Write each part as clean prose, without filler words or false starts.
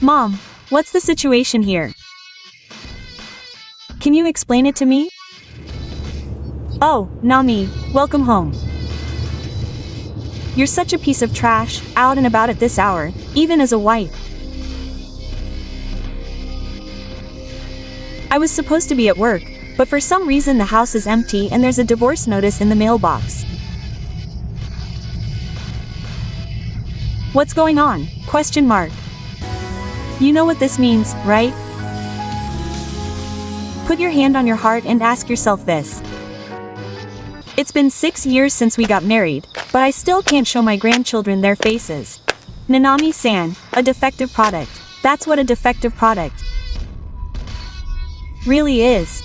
Mom, what's the situation here? Can you explain it to me? Oh, Nami, welcome home. You're such a piece of trash, out and about at this hour, even as a wife. I was supposed to be at work, but for some reason the house is empty and there's a divorce notice in the mailbox. What's going on? Question mark. You know what this means, right? Put your hand on your heart and ask yourself this. It's been 6 years since we got married, but I still can't show my grandchildren their faces. Nanami-san, a defective product. That's what a defective product really is.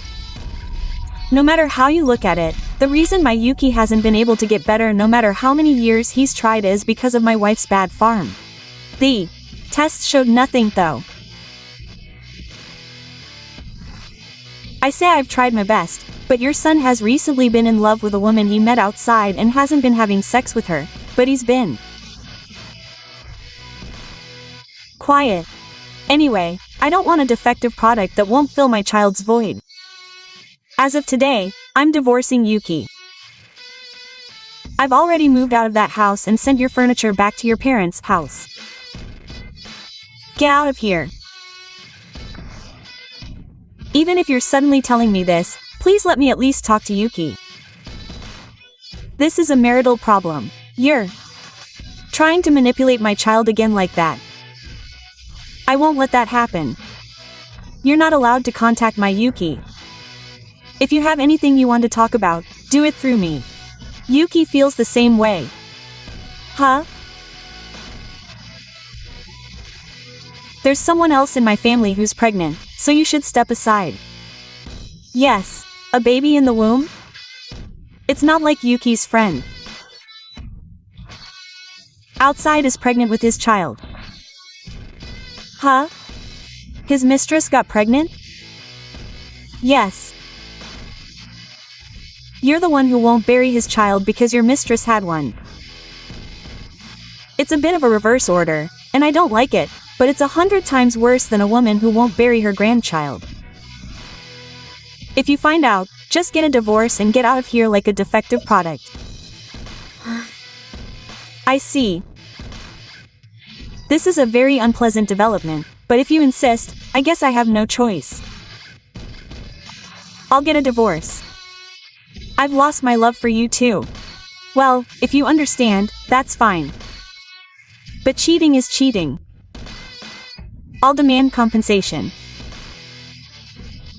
No matter how you look at it, the reason my Yuki hasn't been able to get better no matter how many years he's tried is because of my wife's bad form. The tests showed nothing though. I say I've tried my best, but your son has recently been in love with a woman he met outside and hasn't been having sex with her, but he's been quiet. Anyway, I don't want a defective product that won't fill my child's void. As of today, I'm divorcing Yuki. I've already moved out of that house and sent your furniture back to your parents' house. Get out of here. Even if you're suddenly telling me this, please let me at least talk to Yuki. This is a marital problem. You're trying to manipulate my child again like that. I won't let that happen. You're not allowed to contact my Yuki. If you have anything you want to talk about, do it through me. Yuki feels the same way. Huh? There's someone else in my family who's pregnant, so you should step aside. Yes, a baby in the womb? It's not like Yuki's friend. Outside is pregnant with his child. Huh? His mistress got pregnant? Yes. You're the one who won't bury his child because your mistress had one. It's a bit of a reverse order, and I don't like it, but it's 100 times worse than a woman who won't bury her grandchild. If you find out, just get a divorce and get out of here like a defective product. I see. This is a very unpleasant development, but if you insist, I guess I have no choice. I'll get a divorce. I've lost my love for you too. Well, if you understand, that's fine. But cheating is cheating. I'll demand compensation.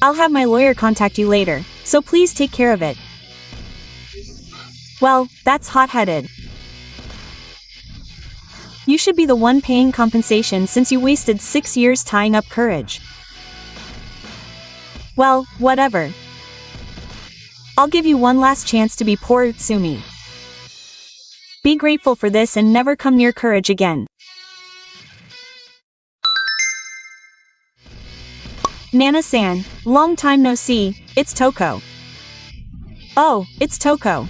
I'll have my lawyer contact you later, so please take care of it. Well, that's hot-headed. You should be the one paying compensation since you wasted 6 years tying up courage. Well, whatever. I'll give you one last chance to be poor Utsumi. Be grateful for this and never come near courage again. Nana-san, long time no see, it's Toko. Oh, it's Toko.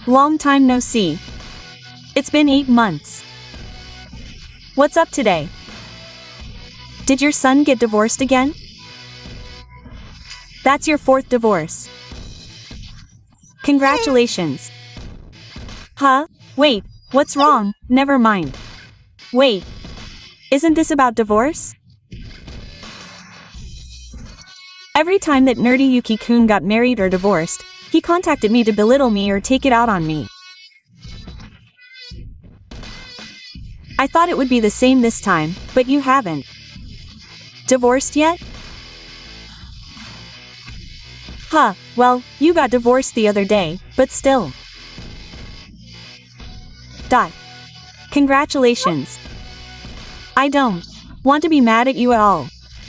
Long time no see. It's been 8 months. What's up today? Did your son get divorced again? That's your 4th divorce. Congratulations. Huh? Wait, what's wrong? Never mind. Wait. Isn't this about divorce? Every time that nerdy Yuki-kun got married or divorced, he contacted me to belittle me or take it out on me. I thought it would be the same this time, but you haven't. Divorced yet? Huh, well, you got divorced the other day, but still. Congratulations. I don't want to be mad at you at all.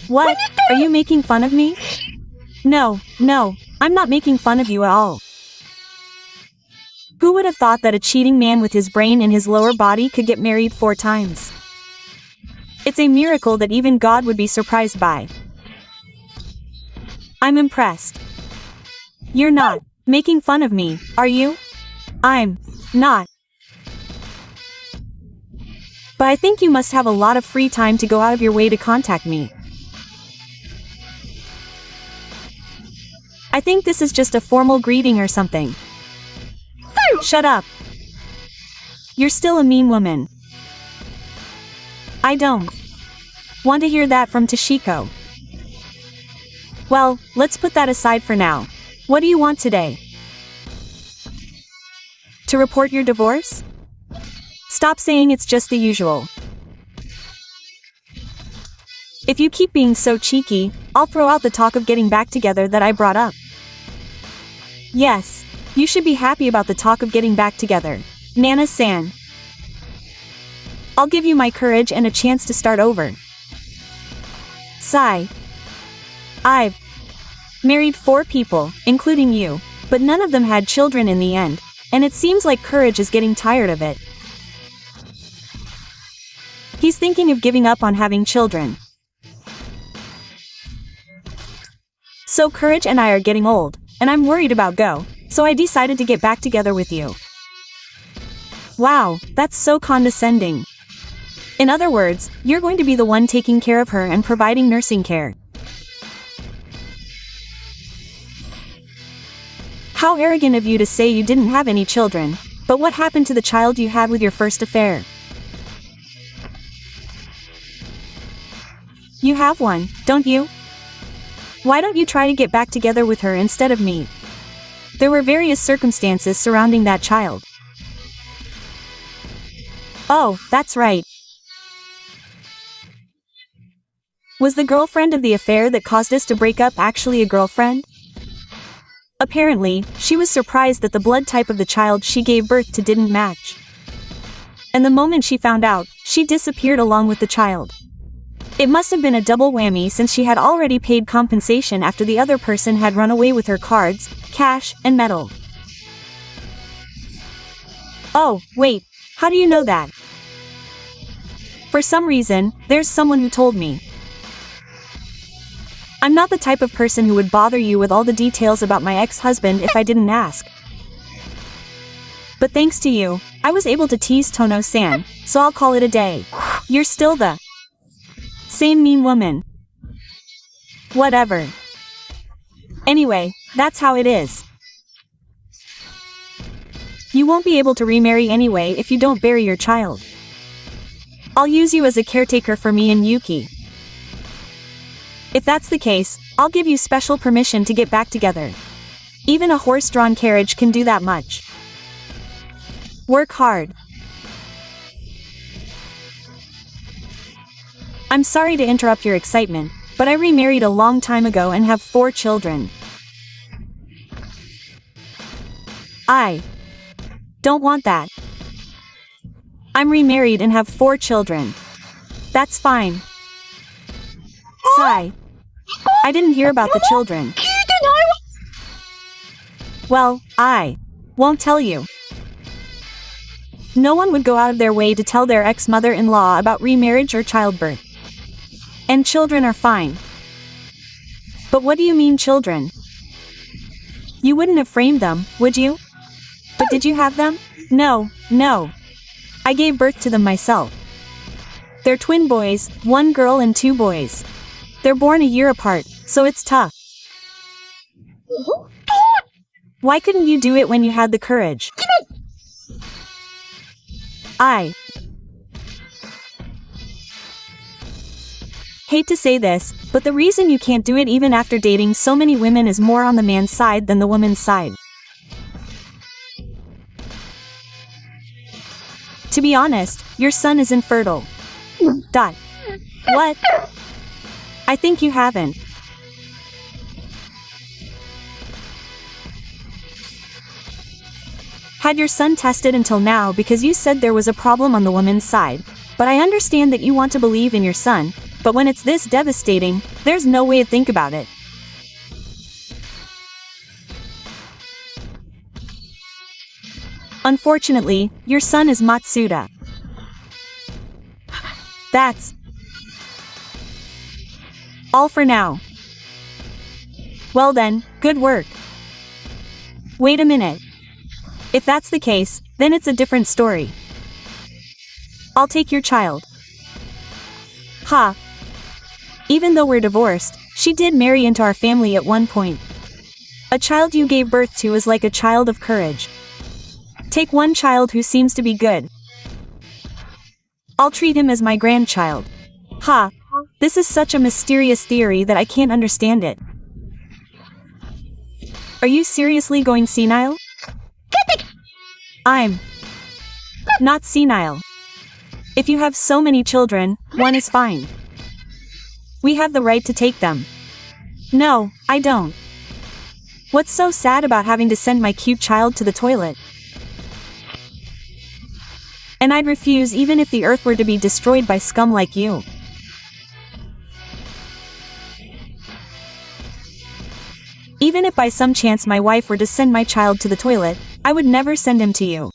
What? Are you making fun of me? No, I'm not making fun of you at all. Who would have thought that a cheating man with his brain in his lower body could get married 4 times? It's a miracle that even God would be surprised by. I'm impressed. You're not making fun of me, are you? I'm not. But I think you must have a lot of free time to go out of your way to contact me. I think this is just a formal greeting or something. Shut up. You're still a mean woman. I don't want to hear that from Toshiko. Well, let's put that aside for now. What do you want today? To report your divorce? Stop saying it's just the usual. If you keep being so cheeky, I'll throw out the talk of getting back together that I brought up. Yes, you should be happy about the talk of getting back together, Nana-san. I'll give you my courage and a chance to start over. Sigh. I've married 4 people, including you, but none of them had children in the end, and it seems like Courage is getting tired of it. He's thinking of giving up on having children. So Courage and I are getting old, and I'm worried about Go, so I decided to get back together with you. Wow, that's so condescending. In other words, you're going to be the one taking care of her and providing nursing care. How arrogant of you to say you didn't have any children, but what happened to the child you had with your first affair? You have one, don't you? Why don't you try to get back together with her instead of me? There were various circumstances surrounding that child. Oh, that's right. Was the girlfriend of the affair that caused us to break up actually a girlfriend? Apparently, she was surprised that the blood type of the child she gave birth to didn't match. And the moment she found out, she disappeared along with the child. It must have been a double whammy since she had already paid compensation after the other person had run away with her cards, cash, and metal. Oh, wait, how do you know that? For some reason, there's someone who told me. I'm not the type of person who would bother you with all the details about my ex-husband if I didn't ask. But thanks to you, I was able to tease Tono-san, so I'll call it a day. You're still the same mean woman. Whatever. Anyway, that's how it is. You won't be able to remarry anyway if you don't bury your child. I'll use you as a caretaker for me and Yuki. If that's the case, I'll give you special permission to get back together. Even a horse-drawn carriage can do that much. Work hard. I'm sorry to interrupt your excitement, but I remarried a long time ago and have 4 children. I don't want that. I'm remarried and have 4 children. That's fine. Sigh. I didn't hear about the children. Well, I won't tell you. No one would go out of their way to tell their ex-mother-in-law about remarriage or childbirth. And children are fine. But what do you mean children? You wouldn't have framed them, would you? But did you have them? No. I gave birth to them myself. They're twin boys, 1 girl and 2 boys. They're born a year apart, so it's tough. Why couldn't you do it when you had the courage? I hate to say this, but the reason you can't do it even after dating so many women is more on the man's side than the woman's side. To be honest, your son is infertile. What? I think you haven't. Had your son tested until now because you said there was a problem on the woman's side, but I understand that you want to believe in your son, but when it's this devastating, there's no way to think about it. Unfortunately, your son is Matsuda. That's all for now. Well then, good work. Wait a minute. If that's the case, then it's a different story. I'll take your child. Ha. Even though we're divorced, she did marry into our family at one point. A child you gave birth to is like a child of courage. Take one child who seems to be good. I'll treat him as my grandchild. Ha. This is such a mysterious theory that I can't understand it. Are you seriously going senile? I'm not senile. If you have so many children, one is fine. We have the right to take them. No, I don't. What's so sad about having to send my cute child to the toilet? And I'd refuse even if the earth were to be destroyed by scum like you. Even if by some chance my wife were to send my child to the toilet, I would never send him to you.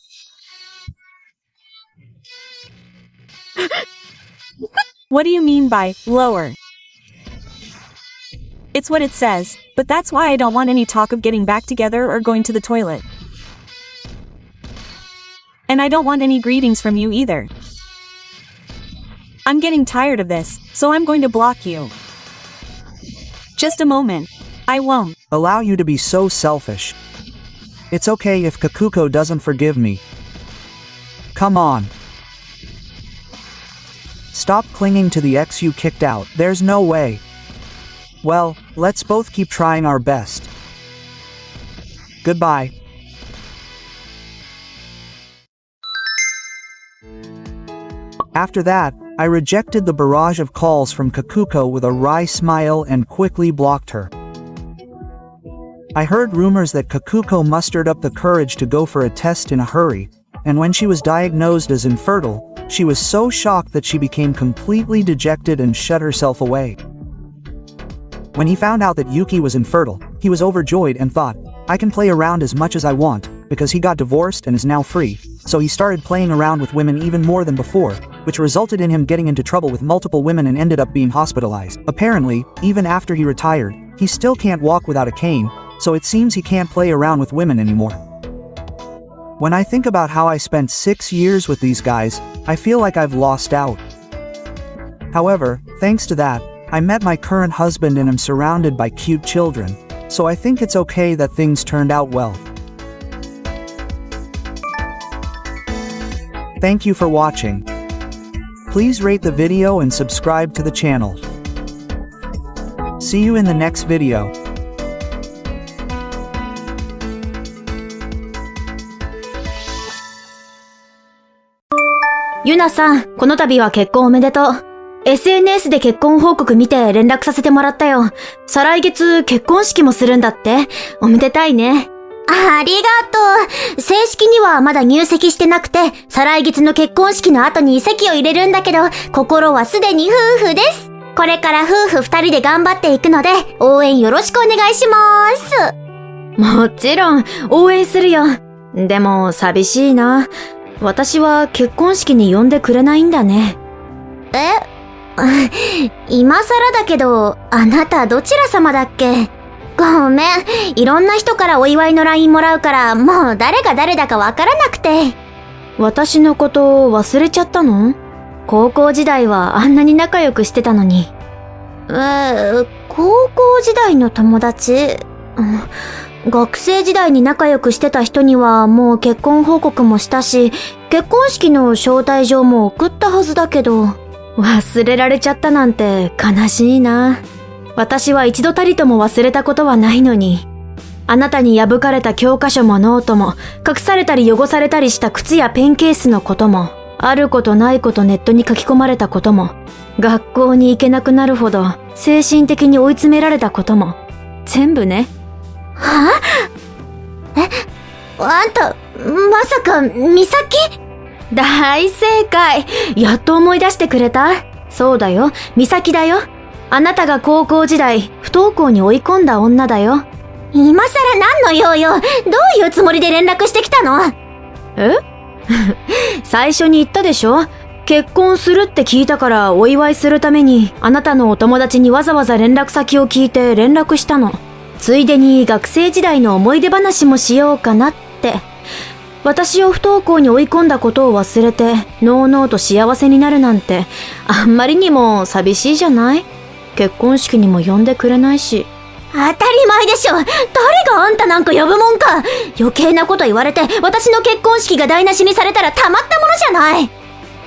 What do you mean by lower? It's what it says, but that's why I don't want any talk of getting back together or going to the toilet. And I don't want any greetings from you either. I'm getting tired of this, so I'm going to block you. Just a moment. I won't allow you to be so selfish. It's okay if Kakuko doesn't forgive me. Come on. Stop clinging to the ex you kicked out. There's no way. Well, let's both keep trying our best. Goodbye. After that, I rejected the barrage of calls from Kakuko with a wry smile and quickly blocked her. I heard rumors that Kakuko mustered up the courage to go for a test in a hurry, and when she was diagnosed as infertile, she was so shocked that she became completely dejected and shut herself away. When he found out that Yuki was infertile, he was overjoyed and thought, I can play around as much as I want, because he got divorced and is now free, so he started playing around with women even more than before, which resulted in him getting into trouble with multiple women and ended up being hospitalized. Apparently, even after he retired, he still can't walk without a cane, so it seems he can't play around with women anymore. When I think about how I spent 6 years with these guys, I feel like I've lost out. However, thanks to that, I met my current husband and am surrounded by cute children, so I think it's okay that things turned out well. Thank you for watching. Please rate the video and subscribe to the channel. See you in the next video. ゆなさん、この度は結婚おめでとう。SNS で結婚報告見て連絡させてもらったよ。再来月結婚式もするんだって。おめでたいね。ありがとう。正式にはまだ入籍してなくて、再来月の結婚式の後に籍を入れるんだけど、心はすでに夫婦です。これから夫婦2人で頑張っていくので、応援よろしくお願いします。もちろん、応援するよ。でも、寂しいな。私は結婚式に呼んでくれないんだね。今更だけど、あなたどちら様だっけ？ごめん、いろんな人からお祝いの LINE もらうから、もう誰が誰だかわからなくて。私のこと忘れちゃったの？高校時代はあんなに仲良くしてたのに。高校時代の友達？学生時代に仲良くしてた人にはもう結婚報告もしたし、結婚式の招待状も送ったはずだけど、忘れられちゃったなんて悲しいな。私は一度たりとも忘れたことはないのに。あなたに破かれた教科書もノートも、隠されたり汚されたりした靴やペンケースのことも、あることないことネットに書き込まれたことも、学校に行けなくなるほど精神的に追い詰められたことも、全部ね。はぁ？あんた、まさか、美咲？大正解！やっと思い出してくれた？そうだよ、美咲だよ。あなたが高校時代、不登校に追い込んだ女だよ。今さら何の用よ？どういうつもりで連絡してきたの？最初に言ったでしょ？結婚するって聞いたからお祝いするために、あなたのお友達にわざわざ連絡先を聞いて連絡したの。ついでに学生時代の思い出話もしようかなって。私を不登校に追い込んだことを忘れて、のうのうと幸せになるなんて、あんまりにも寂しいじゃない？結婚式にも呼んでくれないし。当たり前でしょ。誰があんたなんか呼ぶもんか。余計なこと言われて、私の結婚式が台無しにされたらたまったものじゃない。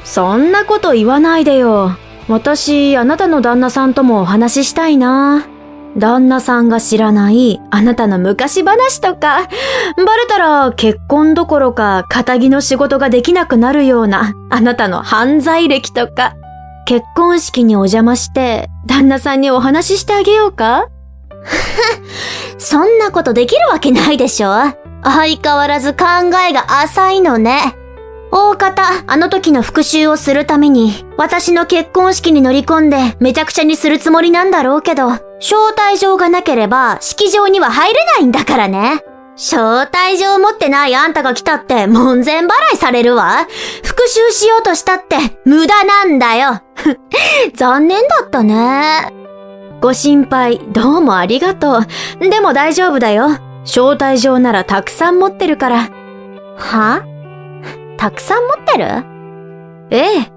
そんなこと言わないでよ。私、あなたの旦那さんともお話ししたいな。旦那さんが知らないあなたの昔話とか、バレたら結婚どころか仇の仕事ができなくなるようなあなたの犯罪歴とか。結婚式にお邪魔して旦那さんにお話ししてあげようか？そんなことできるわけないでしょ。相変わらず考えが浅いのね。大方、あの時の復讐をするために、私の結婚式に乗り込んでめちゃくちゃにするつもりなんだろうけど、招待状がなければ式場には入れないんだからね。招待状持ってないあんたが来たって門前払いされるわ。復讐しようとしたって無駄なんだよ。残念だったね。ご心配どうもありがとう。でも大丈夫だよ。招待状ならたくさん持ってるから。は？たくさん持ってる？ええ。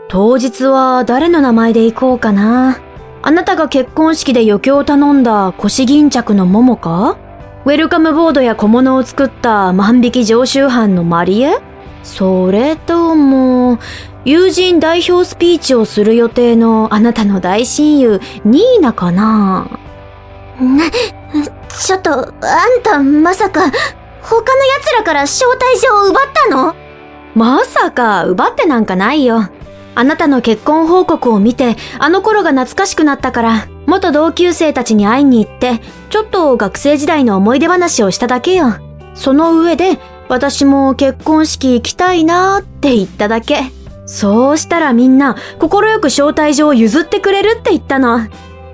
当日は誰の名前で行こうかな。あなたが結婚式で余興を頼んだ腰巾着のモモか？ウェルカムボードや小物を作った万引き常習犯のマリエ？それとも、友人代表スピーチをする予定のあなたの大親友ニーナかな？ちょっと、あんたまさか、他の奴らから招待状を奪ったの？まさか奪ってなんかないよ。あなたの結婚報告を見て、あの頃が懐かしくなったから、元同級生たちに会いに行って、ちょっと学生時代の思い出話をしただけよ。その上で、私も結婚式行きたいなーって言っただけ。そうしたらみんな、快く招待状を譲ってくれるって言ったの。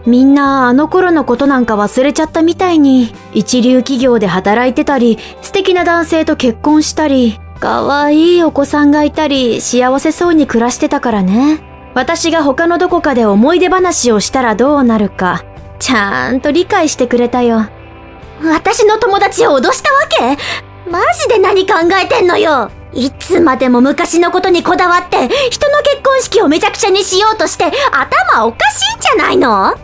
みんなあの頃のことなんか忘れちゃったみたいに、一流企業で働いてたり、素敵な男性と結婚したり、かわいいお子さんがいたり、幸せそうに暮らしてたからね。私が他のどこかで思い出話をしたらどうなるか、ちゃんと理解してくれたよ。私の友達を脅したわけ？マジで何考えてんのよ。いつまでも昔のことにこだわって、人の結婚式をめちゃくちゃにしようとして、頭おかしいんじゃないの？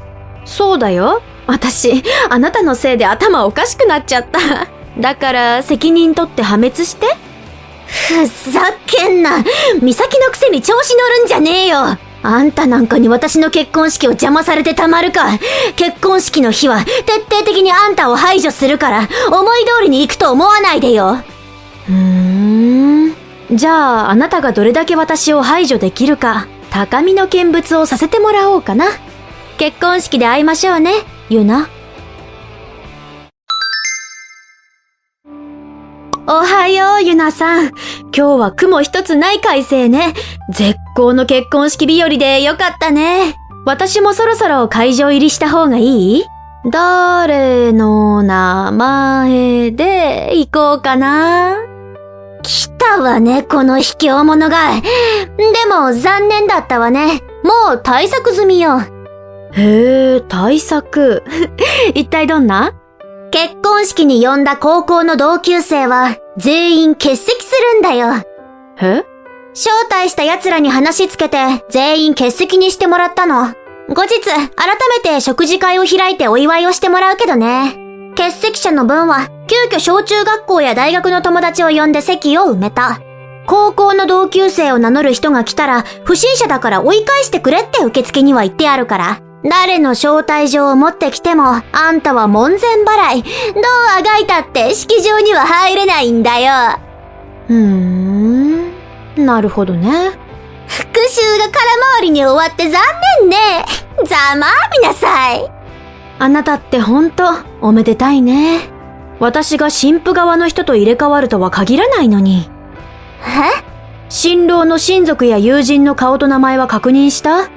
そうだよ。私、あなたのせいで頭おかしくなっちゃった。だから責任取って破滅して。ふざけんな。美咲のくせに調子乗るんじゃねえよ。あんたなんかに私の結婚式を邪魔されてたまるか。結婚式の日は徹底的にあんたを排除するから、思い通りに行くと思わないでよ。じゃああなたがどれだけ私を排除できるか、高みの見物をさせてもらおうかな。結婚式で会いましょうね、ユナ。おはよう、ユナさん。今日は雲一つない快晴ね。絶好の結婚式日和でよかったね。私もそろそろ会場入りした方がいい？誰の名前で行こうかな。来たわね、この卑怯者が。でも残念だったわね。もう対策済みよ。へえ、対策。一体どんな？結婚式に呼んだ高校の同級生は全員欠席するんだよ。え？招待した奴らに話しつけて全員欠席にしてもらったの。後日改めて食事会を開いてお祝いをしてもらうけどね。欠席者の分は急遽小中学校や大学の友達を呼んで席を埋めた。高校の同級生を名乗る人が来たら不審者だから追い返してくれって受付には言ってあるから。誰の招待状を持ってきても、あんたは門前払い。どうあがいたって式場には入れないんだよ。なるほどね。復讐が空回りに終わって残念ね。ざまあみなさい。あなたってほんとおめでたいね。私が新婦側の人と入れ替わるとは限らないのに。え？新郎の親族や友人の顔と名前は確認した？ウェ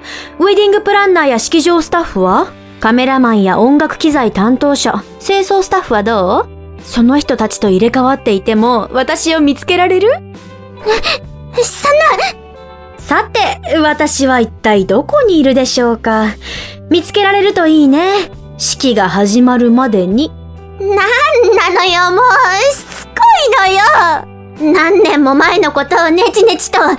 ディングプランナーや式場スタッフは？カメラマンや音楽機材担当者、清掃スタッフはどう？その人たちと入れ替わっていても私を見つけられる？そんな。さて、私は一体どこにいるでしょうか。見つけられるといいね。式が始まるまでに。なんなのよ、もうしつこいのよ。何年も前のことをネチネチと、あん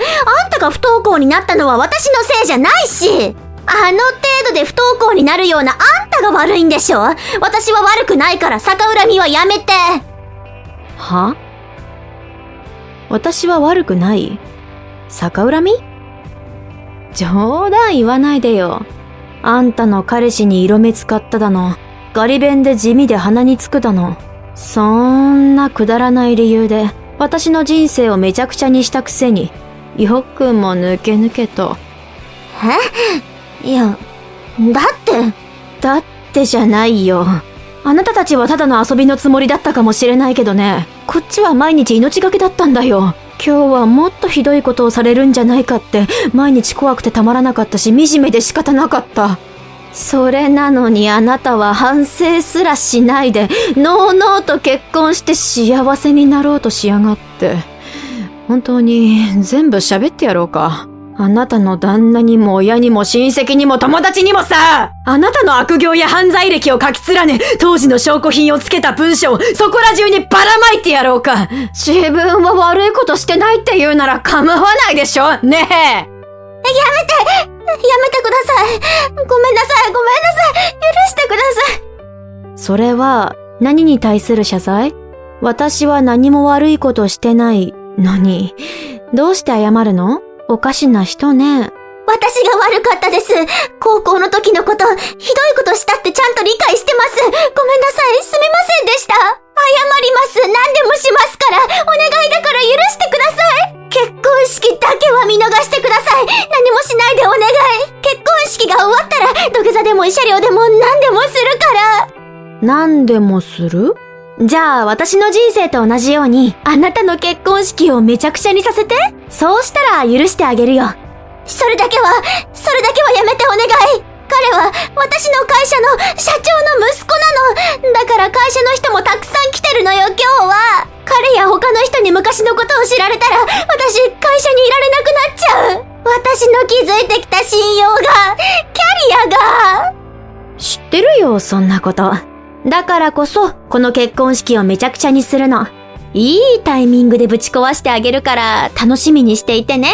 たが不登校になったのは私のせいじゃないし、あの程度で不登校になるようなあんたが悪いんでしょ。私は悪くないから逆恨みはやめて。は？私は悪くない？逆恨み？冗談言わないでよ。あんたの彼氏に色目使っただの、ガリ勉で地味で鼻につくだの、そんなくだらない理由で私の人生をめちゃくちゃにしたくせに、よくも抜け抜けと。いや、だってじゃないよ。あなたたちはただの遊びのつもりだったかもしれないけどね、こっちは毎日命がけだったんだよ。今日はもっとひどいことをされるんじゃないかって毎日怖くてたまらなかったし、惨めで仕方なかった。それなのにあなたは反省すらしないでのうのうと結婚して幸せになろうとしやがって。本当に全部喋ってやろうか。あなたの旦那にも親にも親戚にも友達にもさ、あなたの悪行や犯罪歴を書き連ね、当時の証拠品をつけた文書をそこら中にばらまいてやろうか。自分は悪いことしてないって言うなら構わないでしょねえ。やめてください。ごめんなさい。許してください。それは何に対する謝罪？私は何も悪いことしてないのに、どうして謝るの？おかしな人ね。私が悪かったです。高校の時のこと、ひどいことしたってちゃんと理解してます。ごめんなさい。すみませんでした。謝ります。何でもしますから。お願いだから許してください。結婚式だけは見逃してください。何もしないでお願い。結婚式が終わったら、土下座でも慰謝料でも何でもするから。何でもする？じゃあ私の人生と同じようにあなたの結婚式をめちゃくちゃにさせて。そうしたら許してあげるよ。それだけはやめてお願い。彼は私の会社の社長の息子なの。だから会社の人もたくさん来てるのよ今日は。彼や他の人に昔のことを知られたら、私会社にいられなくなっちゃう。私の築いてきた信用が、キャリアが。知ってるよ、そんなこと。だからこそこの結婚式をめちゃくちゃにするの。いいタイミングでぶち壊してあげるから楽しみにしていてね。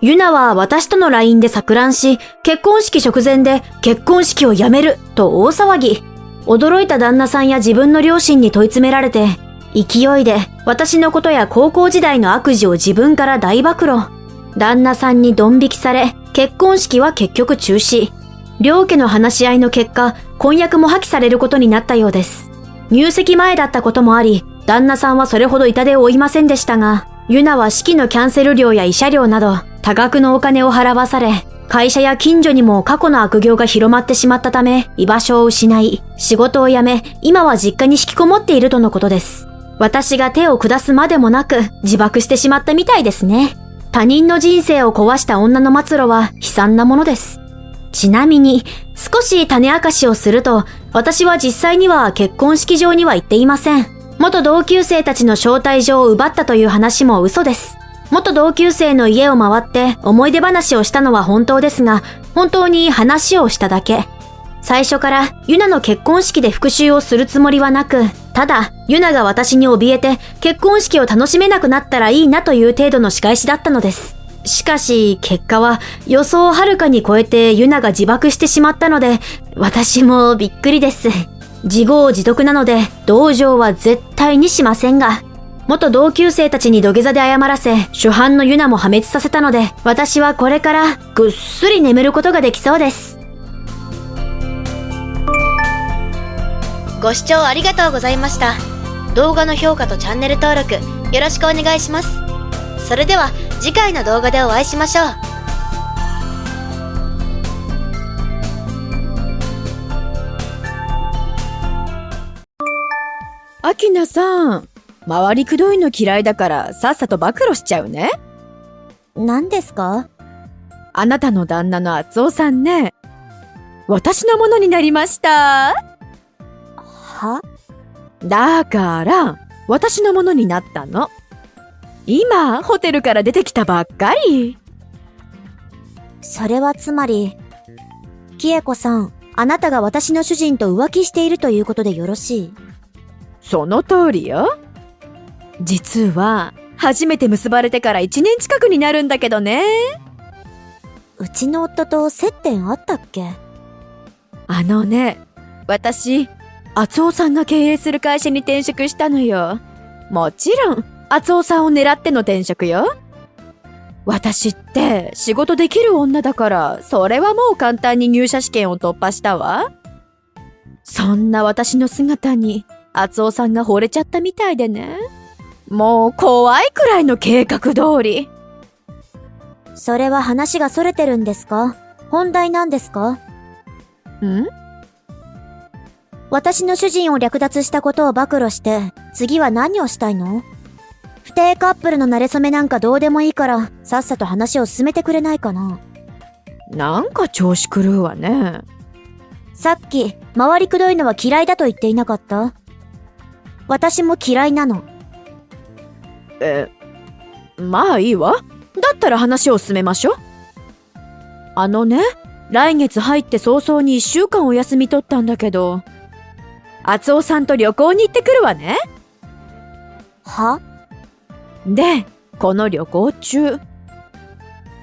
ユナは私との LINE で錯乱し、結婚式直前で結婚式をやめると大騒ぎ。驚いた旦那さんや自分の両親に問い詰められて、勢いで私のことや高校時代の悪事を自分から大暴露。旦那さんにドン引きされ、結婚式は結局中止。両家の話し合いの結果、婚約も破棄されることになったようです。入籍前だったこともあり、旦那さんはそれほど痛手を負いませんでしたが、ユナは式のキャンセル料や慰謝料など、多額のお金を払わされ、会社や近所にも過去の悪行が広まってしまったため、居場所を失い、仕事を辞め、今は実家に引きこもっているとのことです。私が手を下すまでもなく、自爆してしまったみたいですね。他人の人生を壊した女の末路は悲惨なものです。ちなみに、少し種明かしをすると、私は実際には結婚式場には行っていません。元同級生たちの招待状を奪ったという話も嘘です。元同級生の家を回って思い出話をしたのは本当ですが、本当に話をしただけ。最初からユナの結婚式で復讐をするつもりはなく、ただユナが私に怯えて結婚式を楽しめなくなったらいいなという程度の仕返しだったのです。しかし結果は予想をはるかに超えてユナが自爆してしまったので、私もびっくりです。自業自得なので同情は絶対にしませんが、元同級生たちに土下座で謝らせ、主犯のユナも破滅させたので、私はこれからぐっすり眠ることができそうです。ご視聴ありがとうございました。動画の評価とチャンネル登録よろしくお願いします。それでは次回の動画でお会いしましょう。アキナさん、周りくどいの嫌いだからさっさと暴露しちゃうね。何ですか？あなたの旦那の厚尾さんね、私のものになりました。は？だから私のものになったの。今ホテルから出てきたばっかり。それはつまり、キエコさん、あなたが私の主人と浮気しているということでよろしい？その通りよ。実は、初めて結ばれてから1年近くになるんだけどね。うちの夫と接点あったっけ？私、厚尾さんが経営する会社に転職したのよ。もちろん、厚尾さんを狙っての転職よ。私って仕事できる女だから、それはもう簡単に入社試験を突破したわ。そんな私の姿に、厚尾さんが惚れちゃったみたいでね。もう怖いくらいの計画通り。それは話が逸れてるんですか？本題なんですか？私の主人を略奪したことを暴露して、次は何をしたいの？不貞カップルの馴れ初めなんかどうでもいいから、さっさと話を進めてくれないかな。なんか調子狂うわね。さっき、回りくどいのは嫌いだと言っていなかった？私も嫌いなの。まあいいわ。だったら話を進めましょ。来月入って早々に1週間お休み取ったんだけど、厚尾さんと旅行に行ってくるわね。は？で、この旅行中、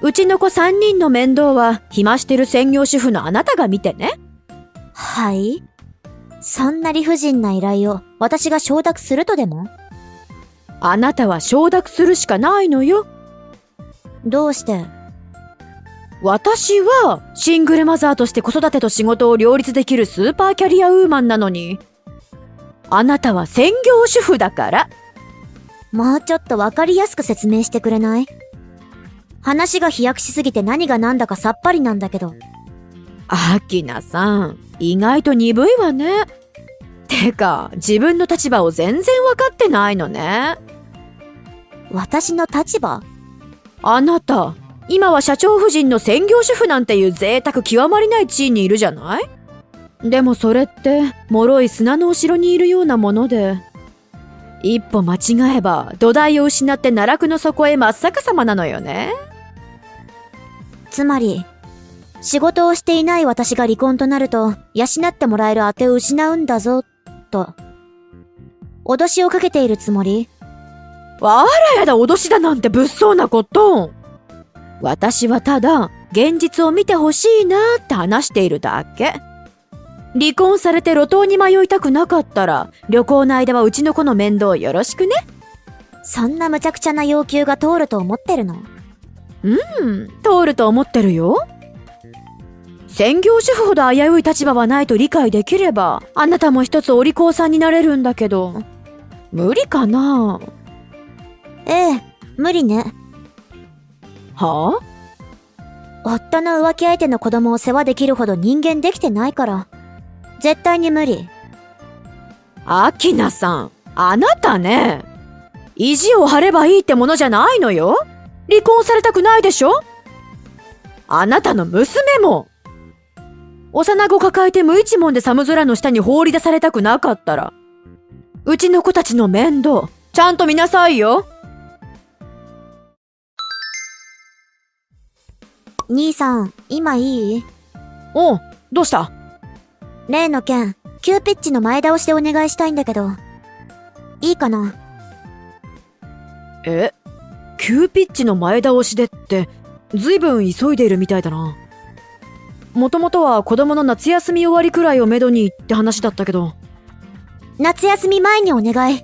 うちの子3人の面倒は暇してる専業主婦のあなたが見てね。はい？そんな理不尽な依頼を私が承諾するとでも？あなたは承諾するしかないのよ。どうして？私はシングルマザーとして子育てと仕事を両立できるスーパーキャリアウーマンなのに、あなたは専業主婦だから。もうちょっとわかりやすく説明してくれない？話が飛躍しすぎて何が何だかさっぱりなんだけど。アキナさん、意外と鈍いわね。てか、自分の立場を全然わかってないのね。私の立場？あなた、今は社長夫人の専業主婦なんていう贅沢極まりない地位にいるじゃない？でもそれって、脆い砂の後ろにいるようなもので、一歩間違えば土台を失って奈落の底へ真っ逆さまなのよね。つまり、仕事をしていない私が離婚となると、養ってもらえる当てを失うんだぞ、と。脅しをかけているつもり？あらやだ、脅しだなんて物騒なこと。私はただ、現実を見てほしいなって話しているだけ。離婚されて路頭に迷いたくなかったら、旅行の間はうちの子の面倒よろしくね。そんな無茶苦茶な要求が通ると思ってるの？通ると思ってるよ。専業主婦ほど危うい立場はないと理解できれば、あなたも一つお利口さんになれるんだけど、無理かな？ええ、無理ね。はあ？夫の浮気相手の子供を世話できるほど人間できてないから。絶対に無理。アキナさん、あなたね、意地を張ればいいってものじゃないのよ。離婚されたくないでしょ？あなたの娘も、幼子抱えて無一文で寒空の下に放り出されたくなかったら、うちの子たちの面倒、ちゃんと見なさいよ。兄さん、今いい？おう、どうした？例の件、急ピッチの前倒しでお願いしたいんだけど。いいかな？急ピッチの前倒しでって、ずいぶん急いでいるみたいだな。もともとは子供の夏休み終わりくらいをめどにって話だったけど。夏休み前にお願い。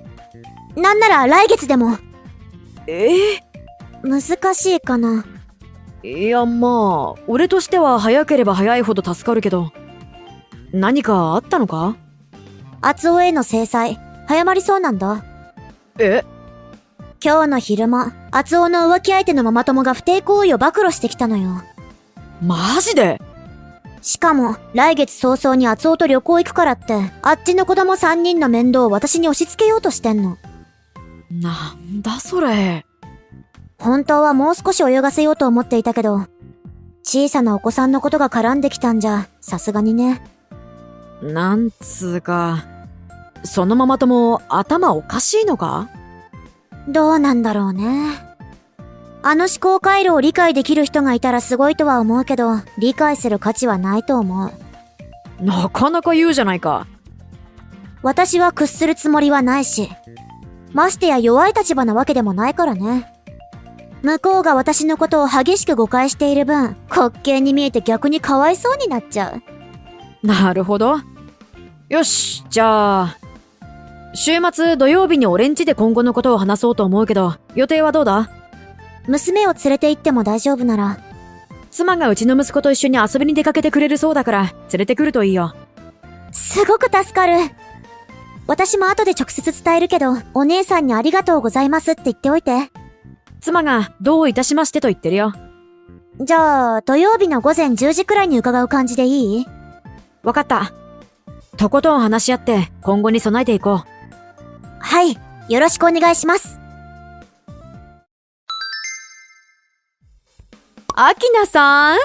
なんなら来月でも。難しいかな？いや、まあ、俺としては早ければ早いほど助かるけど。何かあったのか？厚尾への制裁、早まりそうなんだ。今日の昼間、厚尾の浮気相手のママ友が不貞行為を暴露してきたのよ。マジで？しかも、来月早々に厚尾と旅行行くからって、あっちの子供3人の面倒を私に押し付けようとしてんの。なんだそれ。本当はもう少し泳がせようと思っていたけど、小さなお子さんのことが絡んできたんじゃ、さすがにね。なんつうか、そのママ友頭おかしいのか？どうなんだろうね。あの思考回路を理解できる人がいたらすごいとは思うけど、理解する価値はないと思う。なかなか言うじゃないか。私は屈するつもりはないし、ましてや弱い立場なわけでもないからね。向こうが私のことを激しく誤解している分、滑稽に見えて逆にかわいそうになっちゃう。なるほど。よし、じゃあ、週末土曜日に俺ん家で今後のことを話そうと思うけど、予定はどうだ？娘を連れて行っても大丈夫なら。妻がうちの息子と一緒に遊びに出かけてくれるそうだから、連れてくるといいよ。すごく助かる。私も後で直接伝えるけど、お姉さんにありがとうございますって言っておいて。妻がどういたしましてと言ってるよ。じゃあ、土曜日の午前10時くらいに伺う感じでいい？わかった。とことん話し合って今後に備えていこう。はい、よろしくお願いします。アキナさん、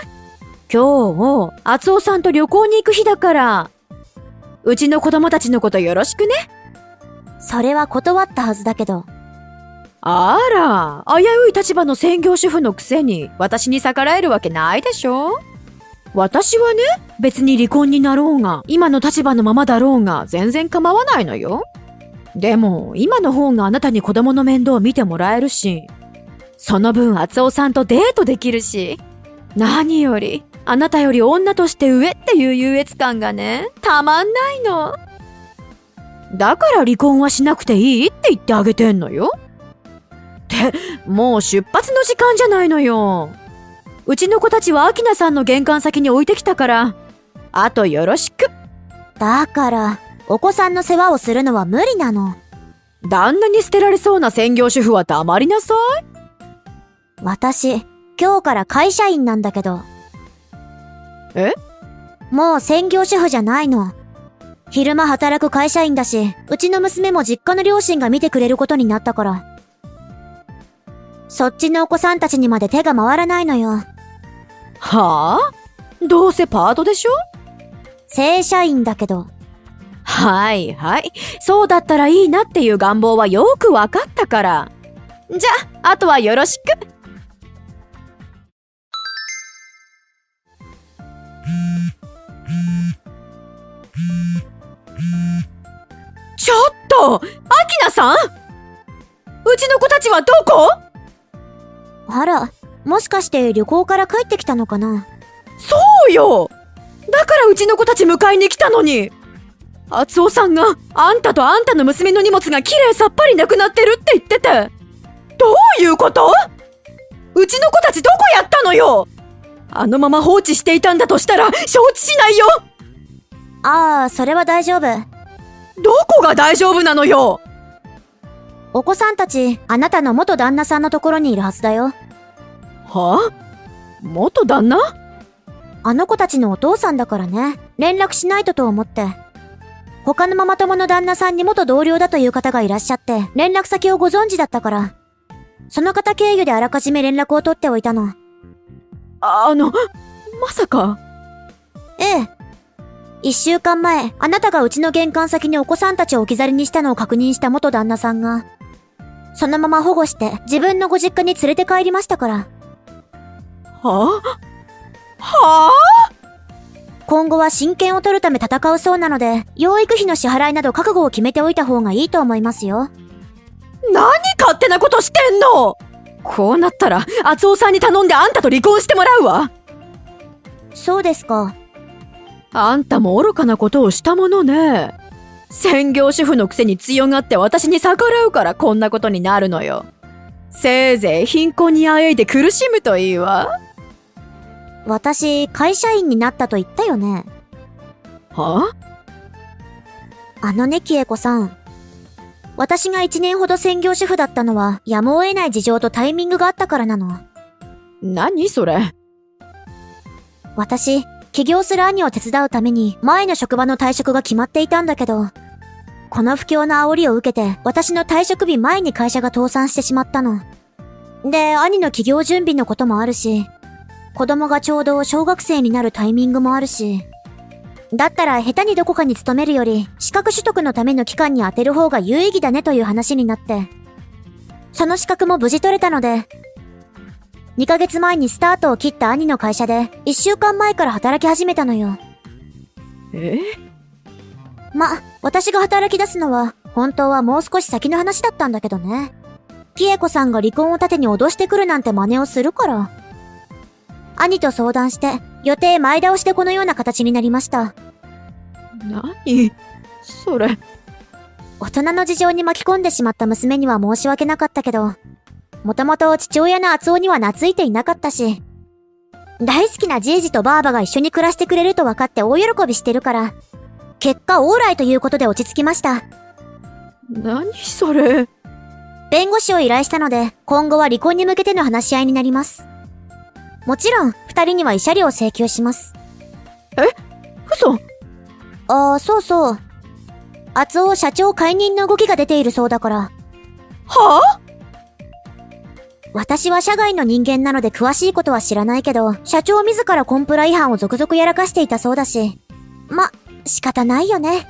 今日、厚尾さんと旅行に行く日だから、うちの子供たちのことよろしくね。それは断ったはずだけど。あら、危うい立場の専業主婦のくせに、私に逆らえるわけないでしょ？私はね、別に離婚になろうが、今の立場のままだろうが、全然構わないのよ。でも、今の方があなたに子供の面倒を見てもらえるし、その分厚尾さんとデートできるし、何より、あなたより女として上っていう優越感がね、たまんないの。だから離婚はしなくていいって言ってあげてんのよ。って、もう出発の時間じゃないのよ。うちの子たちはアキナさんの玄関先に置いてきたから、あとよろしく。だから、お子さんの世話をするのは無理なの。旦那に捨てられそうな専業主婦は黙りなさい。私、今日から会社員なんだけど。え？もう専業主婦じゃないの。昼間働く会社員だし、うちの娘も実家の両親が見てくれることになったから。そっちのお子さんたちにまで手が回らないのよ。はあ？どうせパートでしょ？正社員だけど。はいはい。そうだったらいいなっていう願望はよくわかったから。じゃあ、あとはよろしく。ちょっと！アキナさん！うちの子たちはどこ？あら、もしかして旅行から帰ってきたのかな？そうよ！だからうちの子たち迎えに来たのに！厚尾さんがあんたとあんたの娘の荷物がきれいさっぱりなくなってるって言ってて、どういうこと？うちの子たちどこやったのよ！あのまま放置していたんだとしたら承知しないよ！ああ、それは大丈夫。どこが大丈夫なのよ！お子さんたち、あなたの元旦那さんのところにいるはずだよ。はあ？元旦那？あの子たちのお父さんだからね。連絡しないと思って。他のママ友の旦那さんに元同僚だという方がいらっしゃって、連絡先をご存知だったから。その方経由であらかじめ連絡を取っておいたの。まさか。ええ。1週間前、あなたがうちの玄関先にお子さんたちを置き去りにしたのを確認した元旦那さんが、そのまま保護して自分のご実家に連れて帰りましたから。はあ？今後は親権を取るため戦うそうなので、養育費の支払いなど覚悟を決めておいた方がいいと思いますよ。何勝手なことしてんの！こうなったら、厚尾さんに頼んであんたと離婚してもらうわ！そうですか。あんたも愚かなことをしたものね。専業主婦のくせに強がって私に逆らうからこんなことになるのよ。せいぜい貧困にあえいで苦しむといいわ。私、会社員になったと言ったよね。は？キエコさん。私が1年ほど専業主婦だったのは、やむを得ない事情とタイミングがあったからなの。何それ？私、起業する兄を手伝うために、前の職場の退職が決まっていたんだけど、この不況の煽りを受けて、私の退職日前に会社が倒産してしまったの。で、兄の起業準備のこともあるし、子供がちょうど小学生になるタイミングもあるし、だったら下手にどこかに勤めるより、資格取得のための期間に当てる方が有意義だねという話になって、その資格も無事取れたので、2ヶ月前にスタートを切った兄の会社で、1週間前から働き始めたのよ。私が働き出すのは、本当はもう少し先の話だったんだけどね。キエコさんが離婚を盾に脅してくるなんて真似をするから。兄と相談して、予定前倒しでこのような形になりました。何それ。大人の事情に巻き込んでしまった娘には申し訳なかったけど、もともと父親の厚尾には懐いていなかったし、大好きなじいじとばあばが一緒に暮らしてくれると分かって大喜びしてるから、結果オーライということで落ち着きました。何それ。弁護士を依頼したので、今後は離婚に向けての話し合いになります。もちろん、二人には慰謝料を請求します。嘘。そうそう。厚尾社長解任の動きが出ているそうだから。はあ？私は社外の人間なので詳しいことは知らないけど、社長自らコンプラ違反を続々やらかしていたそうだし。仕方ないよね。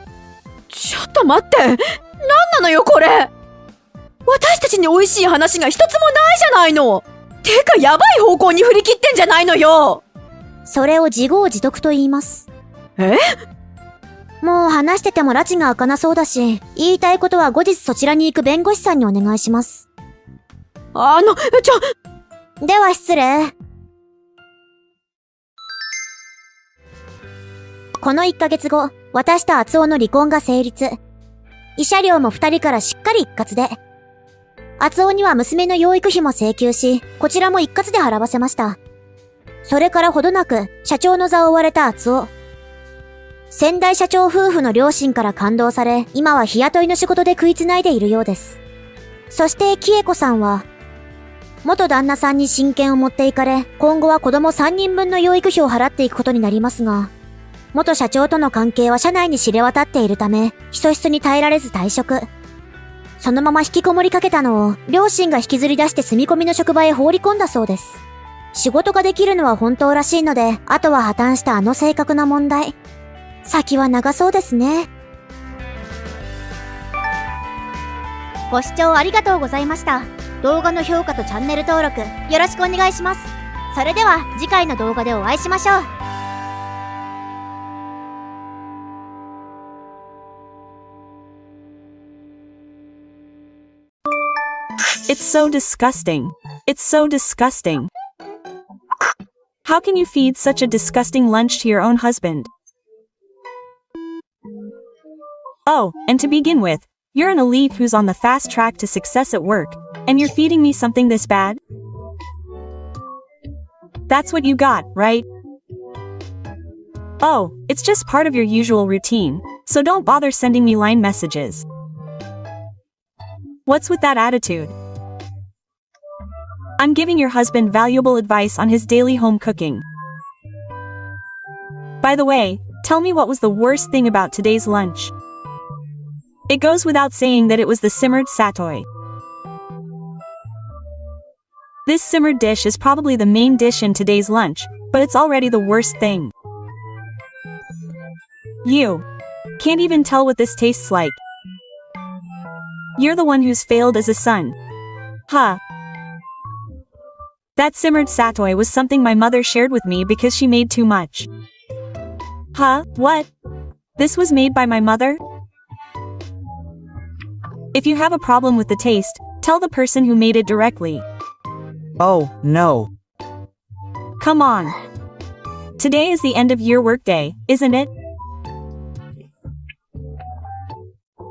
ちょっと待って。何なのよこれ。私たちに美味しい話が一つもないじゃないの。てかやばい方向に振り切ってんじゃないのよ。それを自業自得と言います。もう話してても拉致が開かなそうだし、言いたいことは後日そちらに行く弁護士さんにお願いします。では失礼。この1ヶ月後、私と厚尾の離婚が成立。慰謝料も2人からしっかり一括で。厚尾には娘の養育費も請求し、こちらも一括で払わせました。それからほどなく、社長の座を追われた厚尾。先代社長夫婦の両親から感動され、今は日雇いの仕事で食いつないでいるようです。そしてキエコさんは、元旦那さんに親権を持っていかれ、今後は子供3人分の養育費を払っていくことになりますが、元社長との関係は社内に知れ渡っているため、ひそひそに耐えられず退職。そのまま引きこもりかけたのを、両親が引きずり出して住み込みの職場へ放り込んだそうです。仕事ができるのは本当らしいので、あとは破綻したあの性格の問題。先は長そうですね。ご視聴ありがとうございました。動画の評価とチャンネル登録、よろしくお願いします。それでは次回の動画でお会いしましょう。It's so disgusting. It's so disgusting. How can you feed such a disgusting lunch to your own husband? Oh, and to begin with, you're an elite who's on the fast track to success at work, and you're feeding me something this bad? That's what you got, right? Oh, it's just part of your usual routine, so don't bother sending me line messages. What's with that attitude? I'm giving your husband valuable advice on his daily home cooking. By the way, tell me what was the worst thing about today's lunch? It goes without saying that it was the simmered satay. This simmered dish is probably the main dish in today's lunch, but it's already the worst thing. You can't even tell what this tastes like. You're the one who's failed as a son. Huh. That simmered satay was something my mother shared with me because she made too much. Huh, what? This was made by my mother? If you have a problem with the taste, tell the person who made it directly. Oh, no. Come on. Today is the end of your workday, isn't it?